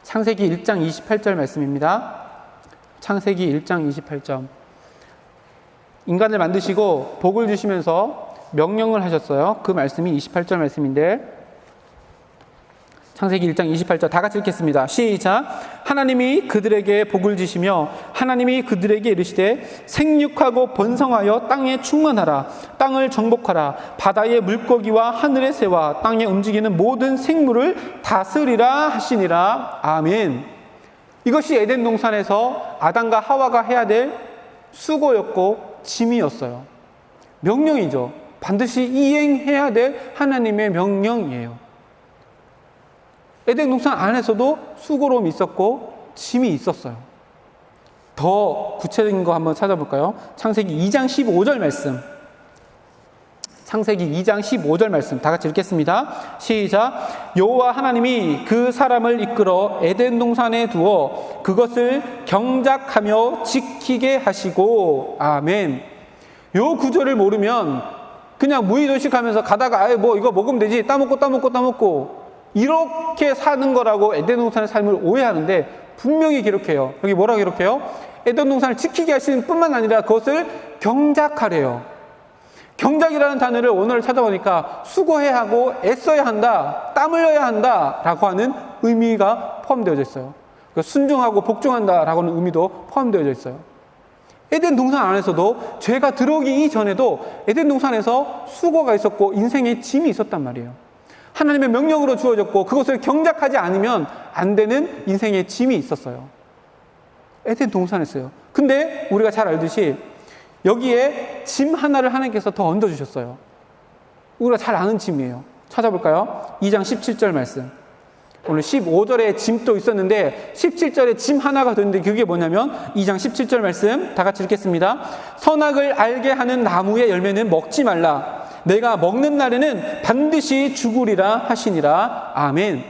창세기 1장 28절 말씀입니다. 창세기 1장 28절. 인간을 만드시고 복을 주시면서 명령을 하셨어요. 그 말씀이 28절 말씀인데, 창세기 1장 28절 다 같이 읽겠습니다. 시작. 하나님이 그들에게 복을 주시며 하나님이 그들에게 이르시되 생육하고 번성하여 땅에 충만하라. 땅을 정복하라. 바다의 물고기와 하늘의 새와 땅에 움직이는 모든 생물을 다스리라 하시니라. 아멘. 이것이 에덴 동산에서 아담과 하와가 해야 될 수고였고 짐이었어요. 명령이죠. 반드시 이행해야 될 하나님의 명령이에요. 에덴 동산 안에서도 수고로움이 있었고 짐이 있었어요. 더 구체적인 거 한번 찾아볼까요? 창세기 2장 15절 말씀. 창세기 2장 15절 말씀 다 같이 읽겠습니다. 시작. 여호와 하나님이 그 사람을 이끌어 에덴 동산에 두어 그것을 경작하며 지키게 하시고. 아멘. 요 구절을 모르면 그냥 무의도식하면서 가다가 뭐 이거 먹으면 되지, 따먹고 이렇게 사는 거라고 에덴 동산의 삶을 오해하는데, 분명히 기록해요. 여기 뭐라 기록해요? 에덴 동산을 지키게 하시는 뿐만 아니라 그것을 경작하래요. 경작이라는 단어를 오늘 찾아보니까 수고해야 하고 애써야 한다, 땀 흘려야 한다 라고 하는 의미가 포함되어져 있어요. 순종하고 복종한다 라고 하는 의미도 포함되어져 있어요. 에덴 동산 안에서도 죄가 들어오기 이전에도 에덴 동산에서 수고가 있었고 인생의 짐이 있었단 말이에요. 하나님의 명령으로 주어졌고 그것을 경작하지 않으면 안 되는 인생의 짐이 있었어요. 에덴 동산에서요. 근데 우리가 잘 알듯이 여기에 짐 하나를 하나님께서 더 얹어주셨어요. 우리가 잘 아는 짐이에요. 찾아볼까요? 2장 17절 말씀. 오늘 15절에 짐도 있었는데 17절에 짐 하나가 됐는데 그게 뭐냐면 2장 17절 말씀 다 같이 읽겠습니다. 선악을 알게 하는 나무의 열매는 먹지 말라. 내가 먹는 날에는 반드시 죽으리라 하시니라. 아멘.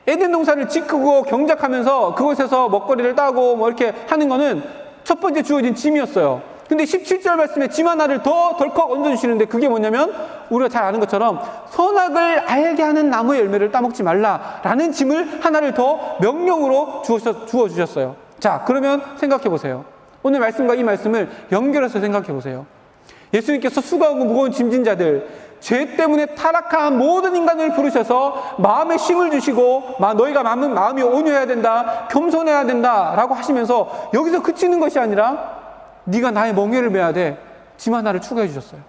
에덴 동산을 지키고 경작하면서 그곳에서 먹거리를 따고 뭐 이렇게 하는 거는 첫 번째 주어진 짐이었어요. 근데 17절 말씀에 짐 하나를 더 덜컥 얹어주시는데 그게 뭐냐면 우리가 잘 아는 것처럼 선악을 알게 하는 나무의 열매를 따먹지 말라라는 짐을 하나를 더 명령으로 주어주셨어요. 자, 그러면 생각해 보세요. 오늘 말씀과 이 말씀을 연결해서 생각해 보세요. 예수님께서 수고하고 무거운 짐진 자들, 죄 때문에 타락한 모든 인간을 부르셔서 마음에 쉼을 주시고 너희가 마음이 온유해야 된다, 겸손해야 된다 라고 하시면서 여기서 그치는 것이 아니라 네가 나의 멍에를 메야 돼, 짐 하나를 추가해 주셨어요.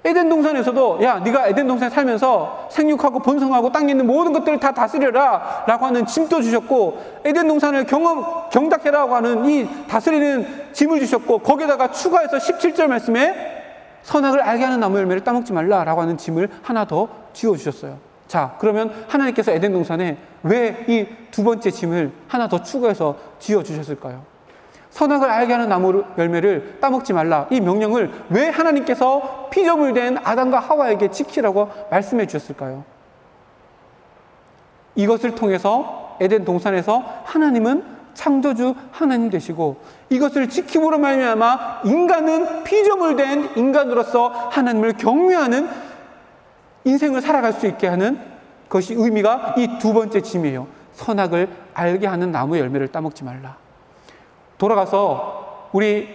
에덴 동산에서도 야, 네가 에덴 동산에 살면서 생육하고 번성하고 땅에 있는 모든 것들을 다 다스려라 라고 하는 짐도 주셨고, 에덴 동산을 경작해라고 하는 이 다스리는 짐을 주셨고, 거기에다가 추가해서 17절 말씀에 선악을 알게 하는 나무 열매를 따먹지 말라라고 하는 짐을 하나 더 지어주셨어요. 자, 그러면 하나님께서 에덴 동산에 왜 이 두 번째 짐을 하나 더 추가해서 지어주셨을까요? 선악을 알게 하는 나무 열매를 따먹지 말라, 이 명령을 왜 하나님께서 피조물된 아담과 하와에게 지키라고 말씀해 주셨을까요? 이것을 통해서 에덴 동산에서 하나님은 창조주 하나님 되시고, 이것을 지킴으로 말미암아 인간은 피조물된 인간으로서 하나님을 경외하는 인생을 살아갈 수 있게 하는 것이 의미가 이 두 번째 짐이에요. 선악을 알게 하는 나무 열매를 따먹지 말라. 돌아가서 우리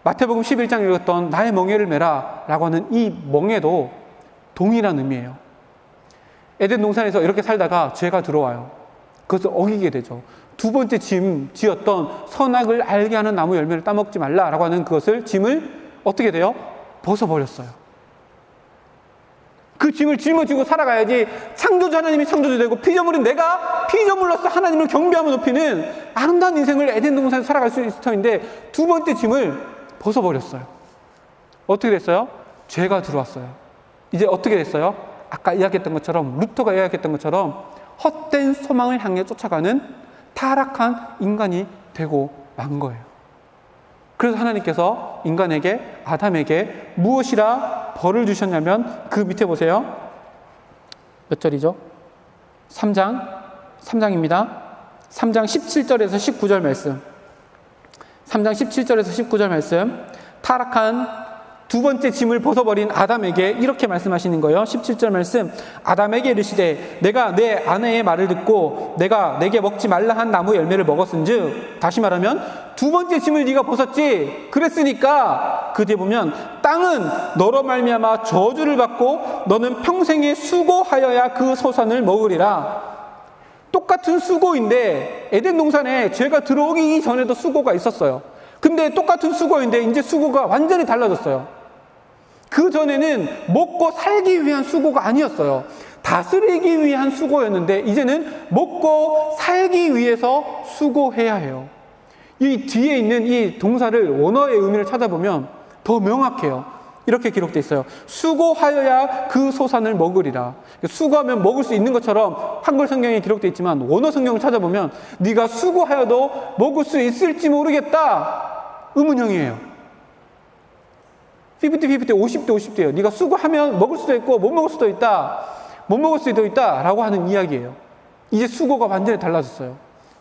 마태복음 11장 읽었던 나의 멍에를 메라 라고 하는 이 멍에도 동일한 의미예요. 에덴 동산에서 이렇게 살다가 죄가 들어와요. 그것을 어기게 되죠. 두 번째 짐 지었던 선악을 알게 하는 나무 열매를 따먹지 말라라고 하는 그것을 짐을 어떻게 돼요? 벗어버렸어요. 그 짐을 짊어지고 살아가야지 창조주 하나님이 창조주 되고 피조물인 내가 피조물로서 하나님을 경배하며 높이는 아름다운 인생을 에덴 동산에서 살아갈 수 있을 터인데, 두 번째 짐을 벗어버렸어요. 어떻게 됐어요? 죄가 들어왔어요. 이제 어떻게 됐어요? 아까 이야기했던 것처럼, 루터가 이야기했던 것처럼 헛된 소망을 향해 쫓아가는 타락한 인간이 되고 만 거예요. 그래서 하나님께서 인간에게, 아담에게 무엇이라 벌을 주셨냐면, 그 밑에 보세요. 몇 절이죠? 3장입니다. 3장 17절에서 19절 말씀. 3장 17절에서 19절 말씀. 타락한 두 번째 짐을 벗어버린 아담에게 이렇게 말씀하시는 거예요. 17절 말씀. 아담에게 이르시되 내가 내 아내의 말을 듣고 내가 내게 먹지 말라 한 나무 열매를 먹었은즉, 다시 말하면 두 번째 짐을 네가 벗었지. 그랬으니까 그 뒤에 보면 땅은 너로 말미암아 저주를 받고 너는 평생에 수고하여야 그 소산을 먹으리라. 똑같은 수고인데, 에덴 동산에 죄가 들어오기 전에도 수고가 있었어요. 근데 똑같은 수고인데 이제 수고가 완전히 달라졌어요. 그 전에는 먹고 살기 위한 수고가 아니었어요. 다스리기 위한 수고였는데, 이제는 먹고 살기 위해서 수고해야 해요. 이 뒤에 있는 이 동사를 원어의 의미를 찾아보면 더 명확해요. 이렇게 기록되어 있어요. 수고하여야 그 소산을 먹으리라. 수고하면 먹을 수 있는 것처럼 한글 성경에 기록되어 있지만, 원어 성경을 찾아보면 네가 수고하여도 먹을 수 있을지 모르겠다, 의문형이에요. 50-50, 50-50예요. 네가 수고하면 먹을 수도 있고 못 먹을 수도 있다, 못 먹을 수도 있다 라고 하는 이야기예요. 이제 수고가 완전히 달라졌어요.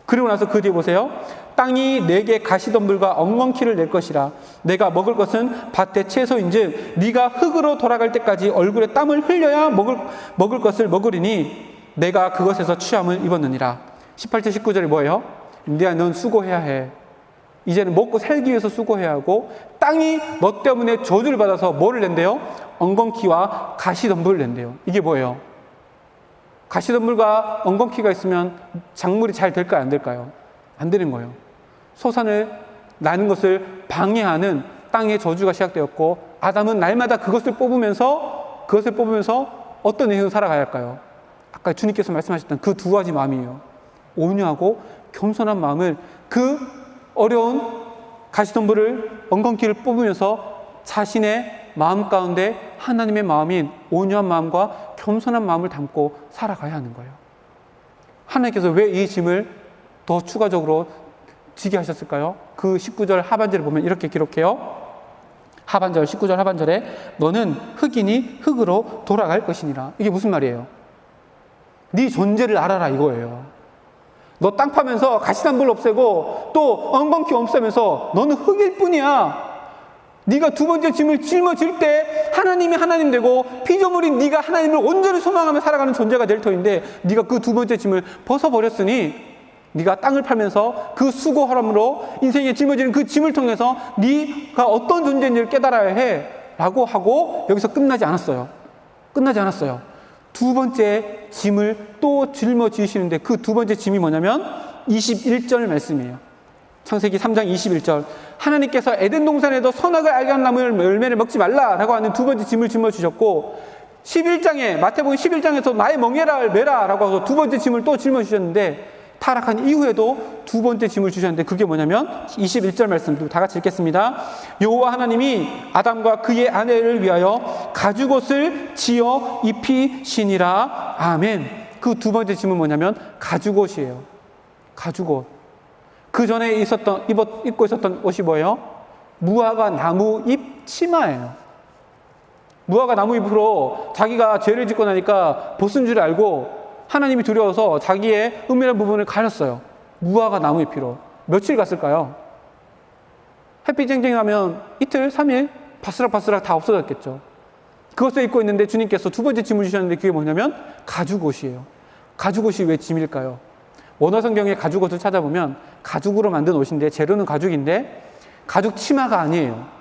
그리고 나서 그 뒤에 보세요. 땅이 내게 가시덤불과 엉겅퀴를 낼 것이라. 내가 먹을 것은 밭의 채소인즉 네가 흙으로 돌아갈 때까지 얼굴에 땀을 흘려야 먹을 것을 먹으리니 내가 그것에서 취함을 입었느니라. 18절 19절이 뭐예요? 넌 수고해야 해. 이제는 먹고 살기 위해서 수고해야 하고, 땅이 너 때문에 저주를 받아서 뭐를 낸대요? 엉겅퀴와 가시덤불을 낸대요. 이게 뭐예요? 가시덤불과 엉겅퀴가 있으면 작물이 잘 될까요? 안 될까요? 안 되는 거예요. 소산을 나는 것을 방해하는 땅의 저주가 시작되었고, 아담은 날마다 그것을 뽑으면서 어떤 인생을 살아가야 할까요? 아까 주님께서 말씀하셨던 그 두 가지 마음이에요. 온유하고 겸손한 마음을, 그 어려운 가시덤불을, 엉겅퀴를 뽑으면서 자신의 마음 가운데 하나님의 마음인 온유한 마음과 겸손한 마음을 담고 살아가야 하는 거예요. 하나님께서 왜 이 짐을 더 추가적으로 지게 하셨을까요? 그 19절 하반절을 보면 이렇게 기록해요. 19절 하반절에 너는 흙이니 흙으로 돌아갈 것이니라. 이게 무슨 말이에요? 네 존재를 알아라 이거예요. 너 땅 파면서 가시덤불 없애고 또 엉겅퀴 없애면서 너는 흙일 뿐이야. 네가 두 번째 짐을 짊어질 때 하나님이 하나님 되고 피조물인 네가 하나님을 온전히 소망하며 살아가는 존재가 될 터인데, 네가 그 두 번째 짐을 벗어버렸으니 네가 땅을 팔면서 그 수고함으로 인생에 짊어지는 그 짐을 통해서 네가 어떤 존재인지를 깨달아야 해 라고 하고 여기서 끝나지 않았어요. 두 번째 짐을 또 짊어지시는데, 그 두 번째 짐이 뭐냐면 21절 말씀이에요. 창세기 3장 21절. 하나님께서 에덴 동산에도 선악을 알게 하는 나무 열매를 먹지 말라라고 하는 두 번째 짐을 짊어주셨고, 11장에 마태복음 11장에서 나의 멍에를 메라라고 하고 두 번째 짐을 또 짊어주셨는데, 타락한 이후에도 두 번째 짐을 주셨는데, 그게 뭐냐면 21절 말씀 다 같이 읽겠습니다. 여호와 하나님이 아담과 그의 아내를 위하여 가죽옷을 지어 입히시니라. 아멘. 그 두 번째 짐은 뭐냐면 가죽옷이에요. 가죽옷. 그 전에 입고 있었던 옷이 뭐예요? 무화과 나무 잎 치마예요. 무화과 나무 잎으로 자기가 죄를 짓고 나니까 벗은 줄 알고 하나님이 두려워서 자기의 은밀한 부분을 가렸어요. 무화과 나무 잎으로. 며칠 갔을까요? 햇빛 쨍쨍하면 이틀, 3일 바스락바스락 다 없어졌겠죠. 그것을 입고 있는데 주님께서 두 번째 짐을 주셨는데, 그게 뭐냐면 가죽옷이에요. 가죽옷이 왜 짐일까요? 원어 성경의 가죽옷을 찾아보면 가죽으로 만든 옷인데, 재료는 가죽인데 가죽 치마가 아니에요.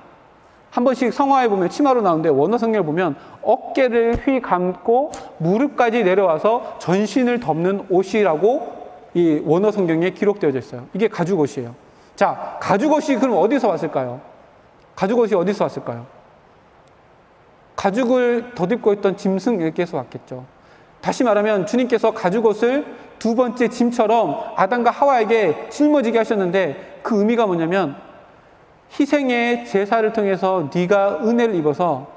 한 번씩 성화에 보면 치마로 나오는데, 원어 성경을 보면 어깨를 휘 감고 무릎까지 내려와서 전신을 덮는 옷이라고 이 원어 성경에 기록되어져 있어요. 이게 가죽옷이에요. 자, 가죽옷이 그럼 어디서 왔을까요? 가죽옷이 어디서 왔을까요? 가죽을 덧입고 있던 짐승에게서 왔겠죠. 다시 말하면 주님께서 가죽옷을 두 번째 짐처럼 아담과 하와에게 짊어지게 하셨는데, 그 의미가 뭐냐면 희생의 제사를 통해서 네가 은혜를 입어서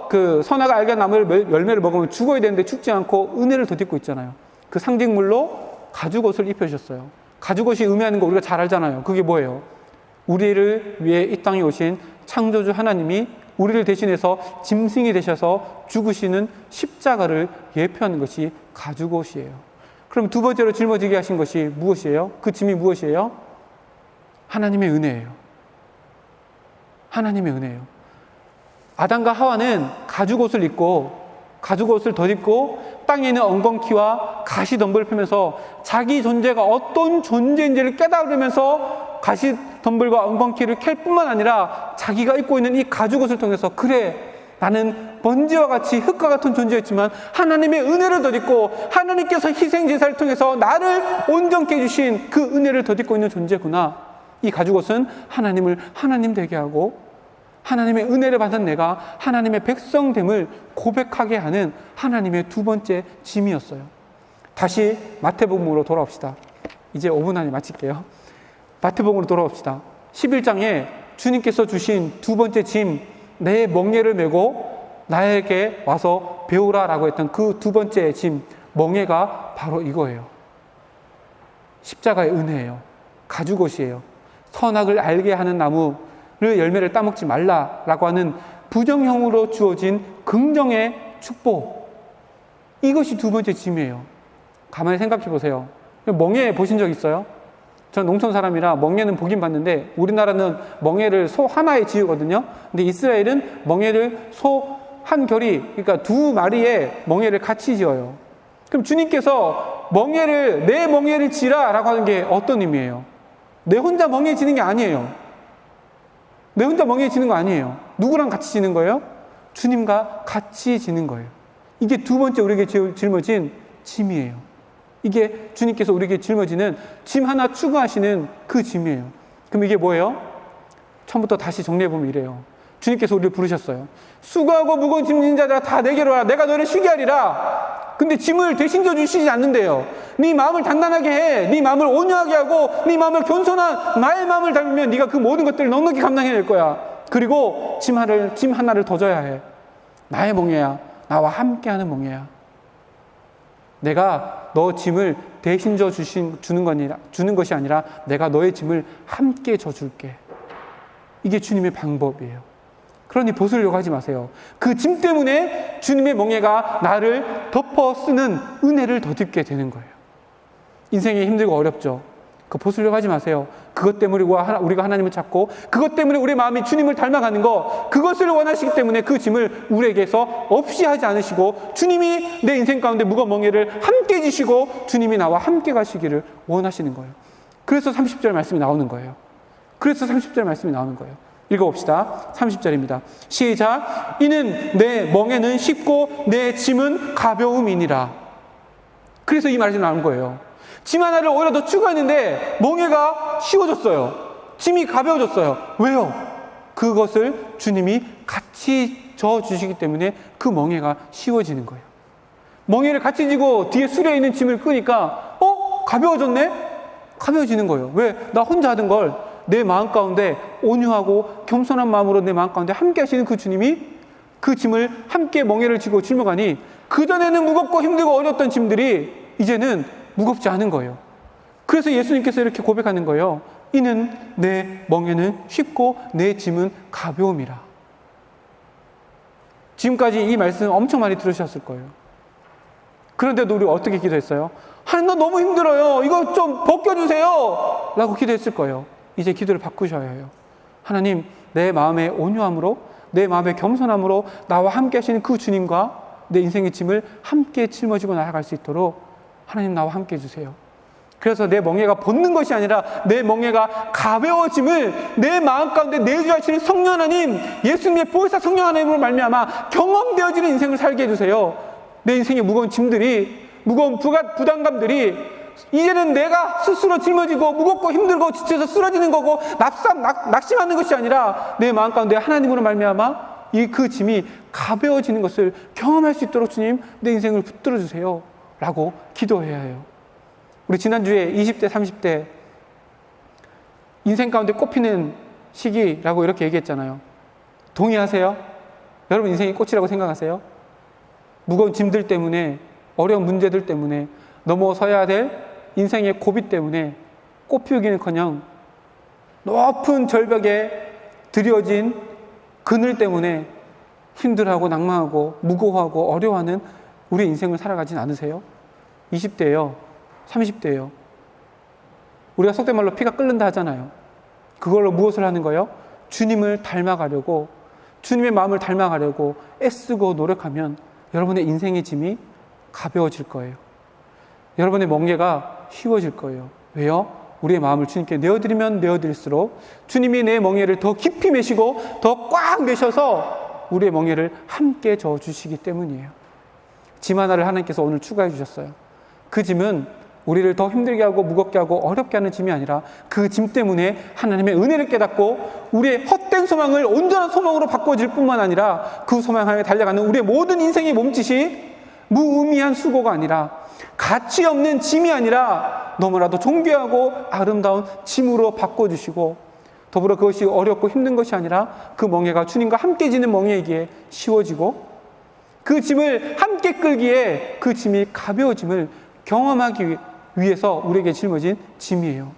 그 선악을 알게 한 나무 열매를 먹으면 죽어야 되는데 죽지 않고 은혜를 덧입고 있잖아요. 그 상징물로 가죽옷을 입혀주셨어요. 가죽옷이 의미하는 거 우리가 잘 알잖아요. 그게 뭐예요? 우리를 위해 이 땅에 오신 창조주 하나님이 우리를 대신해서 짐승이 되셔서 죽으시는 십자가를 예표하는 것이 가죽옷이에요. 그럼 두 번째로 짊어지게 하신 것이 무엇이에요? 그 짐이 무엇이에요? 하나님의 은혜예요. 하나님의 은혜예요. 아담과 하와는 가죽옷을 입고 가죽옷을 덧입고 땅에 있는 엉겅퀴와 가시덤불을 펴면서 자기 존재가 어떤 존재인지를 깨달으면서 가시덤불과 엉겅퀴를 캘 뿐만 아니라 자기가 입고 있는 이 가죽옷을 통해서, 그래, 나는 먼지와 같이 흙과 같은 존재였지만 하나님의 은혜를 덧입고 하나님께서 희생제사를 통해서 나를 온전케 해주신 그 은혜를 덧입고 있는 존재구나. 이 가죽옷은 하나님을 하나님 되게 하고 하나님의 은혜를 받은 내가 하나님의 백성됨을 고백하게 하는 하나님의 두 번째 짐이었어요. 다시 마태복음으로 돌아옵시다. 이제 5분 안에 마칠게요. 마태복음으로 돌아옵시다. 11장에 주님께서 주신 두 번째 짐, 내 멍에를 메고 나에게 와서 배우라라고 했던 그 두 번째 짐, 멍에가 바로 이거예요. 십자가의 은혜예요. 가죽옷이에요. 선악을 알게 하는 나무를 열매를 따먹지 말라라고 하는 부정형으로 주어진 긍정의 축복, 이것이 두 번째 짐이에요. 가만히 생각해 보세요. 멍에 보신 적 있어요? 전 농촌 사람이라 멍에는 보긴 봤는데, 우리나라는 멍에를 소 하나에 지우거든요. 근데 이스라엘은 멍에를 소 한 결이, 그러니까 두 마리의 멍에를 같이 지어요. 그럼 주님께서 내 멍에를 지라라고 하는 게 어떤 의미예요? 내 혼자 멍에 지는 게 아니에요. 내 혼자 멍에 지는 거 아니에요. 누구랑 같이 지는 거예요? 주님과 같이 지는 거예요. 이게 두 번째 우리에게 짊어진 짐이에요. 이게 주님께서 우리에게 짊어지는 짐 하나 추가하시는 그 짐이에요. 그럼 이게 뭐예요? 처음부터 다시 정리해보면 이래요. 주님께서 우리를 부르셨어요. 수고하고 무거운 짐진 자들아 다 내게로 와라. 내가 너를 쉬게 하리라. 근데 짐을 대신 져주시지 않는데요. 네 마음을 단단하게 해. 네 마음을 온유하게 하고 네 마음을 겸손한 나의 마음을 닮으면 네가 그 모든 것들을 넉넉히 감당해낼 거야. 그리고 짐 하나를 더 져야 해. 나의 멍에야. 나와 함께하는 멍에야. 내가 너 짐을 대신 주는 것이 아니라 내가 너의 짐을 함께 져줄게. 이게 주님의 방법이에요. 그러니 벗으려고 하지 마세요. 그 짐 때문에 주님의 멍에가 나를 덮어 쓰는 은혜를 덧입게 되는 거예요. 인생이 힘들고 어렵죠. 그거 벗으려고 하지 마세요. 그것 때문에 우리가 하나님을 찾고, 그것 때문에 우리 마음이 주님을 닮아가는 거, 그것을 원하시기 때문에 그 짐을 우리에게서 없이 하지 않으시고, 주님이 내 인생 가운데 무거운 멍에를 함께 지시고 주님이 나와 함께 가시기를 원하시는 거예요. 그래서 30절 말씀이 나오는 거예요. 읽어봅시다. 30절입니다. 시작. 이는 내 멍에는 쉽고 내 짐은 가벼움이니라. 그래서 이 말씀이 나온 거예요. 짐 하나를 오히려 더 추가했는데 멍에가 쉬워졌어요. 짐이 가벼워졌어요. 왜요? 그것을 주님이 같이 져주시기 때문에 그 멍에가 쉬워지는 거예요. 멍에를 같이 지고 뒤에 수레에 있는 짐을 끄니까 가벼워졌네? 가벼워지는 거예요. 왜? 나 혼자 하던 걸 내 마음 가운데 온유하고 겸손한 마음으로 내 마음 가운데 함께 하시는 그 주님이 그 짐을 함께 멍에를 지고 짊어가니 그전에는 무겁고 힘들고 어려웠던 짐들이 이제는 무겁지 않은 거예요. 그래서 예수님께서 이렇게 고백하는 거예요. 이는 내 멍에는 쉽고 내 짐은 가벼움이라. 지금까지 이 말씀 엄청 많이 들으셨을 거예요. 그런데도 우리 어떻게 기도했어요? 하나님, 나 너무 힘들어요. 이거 좀 벗겨주세요. 라고 기도했을 거예요. 이제 기도를 바꾸셔야 해요. 하나님, 내 마음의 온유함으로, 내 마음의 겸손함으로 나와 함께 하시는 그 주님과 내 인생의 짐을 함께 짊어지고 나아갈 수 있도록 하나님 나와 함께 해주세요. 그래서 내 멍에가 벗는 것이 아니라 내 멍에가 가벼워짐을 내 마음 가운데 내주하시는 성령 하나님, 예수님의 보혜사 성령 하나님으로 말미암아 경험되어지는 인생을 살게 해주세요. 내 인생의 무거운 짐들이, 무거운 부담감들이 이제는 내가 스스로 짊어지고 무겁고 힘들고 지쳐서 쓰러지는 거고 낙심하는 것이 아니라 내 마음 가운데 하나님으로 말미암아 그 짐이 가벼워지는 것을 경험할 수 있도록 주님, 내 인생을 붙들어 주세요 라고 기도해야 해요. 우리 지난주에 20대, 30대 인생 가운데 꼽히는 시기라고 이렇게 얘기했잖아요. 동의하세요? 여러분 인생이 꽃이라고 생각하세요? 무거운 짐들 때문에, 어려운 문제들 때문에, 넘어서야 될 인생의 고비 때문에 꽃피우기는커녕 높은 절벽에 드려진 그늘 때문에 힘들어하고 낭망하고 무거워하고 어려워하는 우리 인생을 살아가진 않으세요? 20대예요. 30대예요. 우리가 속된 말로 피가 끓는다 하잖아요. 그걸로 무엇을 하는 거예요? 주님을 닮아가려고, 주님의 마음을 닮아가려고 애쓰고 노력하면 여러분의 인생의 짐이 가벼워질 거예요. 여러분의 멍에가 쉬워질 거예요. 왜요? 우리의 마음을 주님께 내어드리면 내어드릴수록 주님이 내 멍에를 더 깊이 메시고 더 꽉 메셔서 우리의 멍에를 함께 저어주시기 때문이에요. 짐 하나를 하나님께서 오늘 추가해 주셨어요. 그 짐은 우리를 더 힘들게 하고 무겁게 하고 어렵게 하는 짐이 아니라 그 짐 때문에 하나님의 은혜를 깨닫고 우리의 헛된 소망을 온전한 소망으로 바꿔줄 뿐만 아니라 그 소망 향해 달려가는 우리의 모든 인생의 몸짓이 무의미한 수고가 아니라, 가치 없는 짐이 아니라 너무나도 존귀하고 아름다운 짐으로 바꿔주시고, 더불어 그것이 어렵고 힘든 것이 아니라 그 멍에가 주님과 함께 지는 멍에이기에 쉬워지고, 그 짐을 함께 끌기에 그 짐이 가벼워짐을 경험하기 위해서 우리에게 짊어진 짐이에요.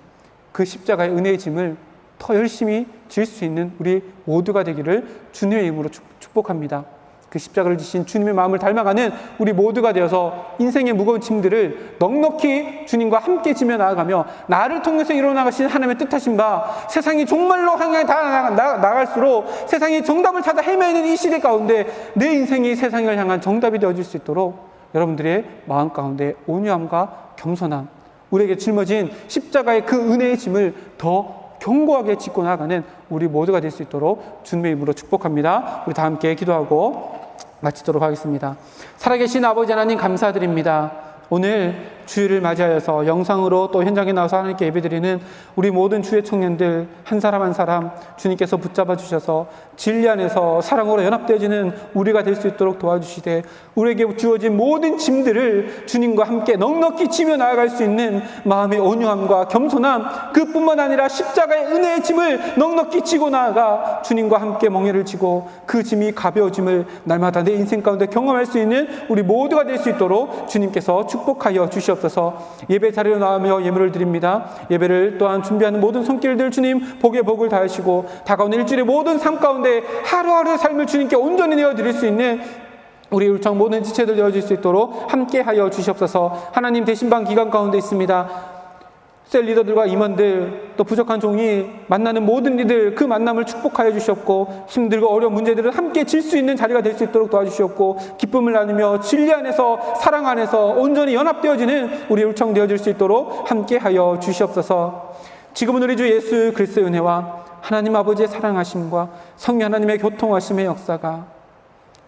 그 십자가의 은혜의 짐을 더 열심히 질 수 있는 우리 모두가 되기를 주님의 이름으로 축복합니다. 그 십자가를 지신 주님의 마음을 닮아가는 우리 모두가 되어서 인생의 무거운 짐들을 넉넉히 주님과 함께 지며 나아가며 나를 통해서 이루어나가신 하나님의 뜻하신 바, 세상이 종말로 향해 나갈수록 세상이 정답을 찾아 헤매는 이 시대 가운데 내 인생이 세상을 향한 정답이 되어질 수 있도록 여러분들의 마음 가운데 온유함과 겸손함, 우리에게 짊어진 십자가의 그 은혜의 짐을 더 견고하게 짚고 나아가는 우리 모두가 될 수 있도록 주님의 이름으로 축복합니다. 우리 다 함께 기도하고 마치도록 하겠습니다. 살아계신 아버지 하나님, 감사드립니다. 오늘 주일을 맞이하여서 영상으로 또 현장에 나와서 하나님께 예배드리는 우리 모든 주의 청년들 한 사람 한 사람 주님께서 붙잡아 주셔서 진리 안에서 사랑으로 연합되어지는 우리가 될 수 있도록 도와주시되, 우리에게 주어진 모든 짐들을 주님과 함께 넉넉히 지며 나아갈 수 있는 마음의 온유함과 겸손함, 그뿐만 아니라 십자가의 은혜의 짐을 넉넉히 지고 나아가 주님과 함께 멍에를 지고 그 짐이 가벼워짐을 날마다 내 인생 가운데 경험할 수 있는 우리 모두가 될 수 있도록 주님께서 축복하여 주시옵소서. 예배 자리로 나오며 예물을 드립니다. 예배를 또한 준비하는 모든 손길들 주님 복에 복을 다하시고, 다가오는 일주일의 모든 삶 가운데 하루하루의 삶을 주님께 온전히 내어드릴 수 있는 우리 울창 모든 지체들 되어질 수 있도록 함께하여 주시옵소서. 하나님 대신방 기간 가운데 있습니다. 셀 리더들과 임원들, 또 부족한 종이 만나는 모든 이들, 그 만남을 축복하여 주시옵고, 힘들고 어려운 문제들을 함께 질 수 있는 자리가 될 수 있도록 도와주시옵고, 기쁨을 나누며 진리 안에서 사랑 안에서 온전히 연합되어지는 우리 울청 되어질 수 있도록 함께하여 주시옵소서. 지금은 우리 주 예수 그리스도의 은혜와 하나님 아버지의 사랑하심과 성령 하나님의 교통하심의 역사가,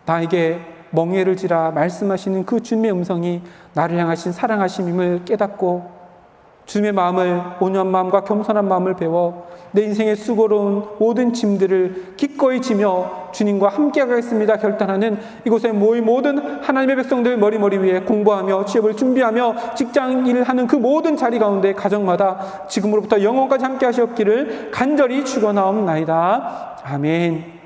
나에게 멍에를 지라 말씀하시는 그 주님의 음성이 나를 향하신 사랑하심임을 깨닫고 주님의 마음을, 온유한 마음과 겸손한 마음을 배워 내 인생의 수고로운 모든 짐들을 기꺼이 지며 주님과 함께 하겠습니다 결단하는 이곳에 모인 모든 하나님의 백성들 머리 위에 공부하며 취업을 준비하며 직장 일을 하는 그 모든 자리 가운데 가정마다 지금으로부터 영원까지 함께 하시옵기를 간절히 축원하옵나이다. 아멘.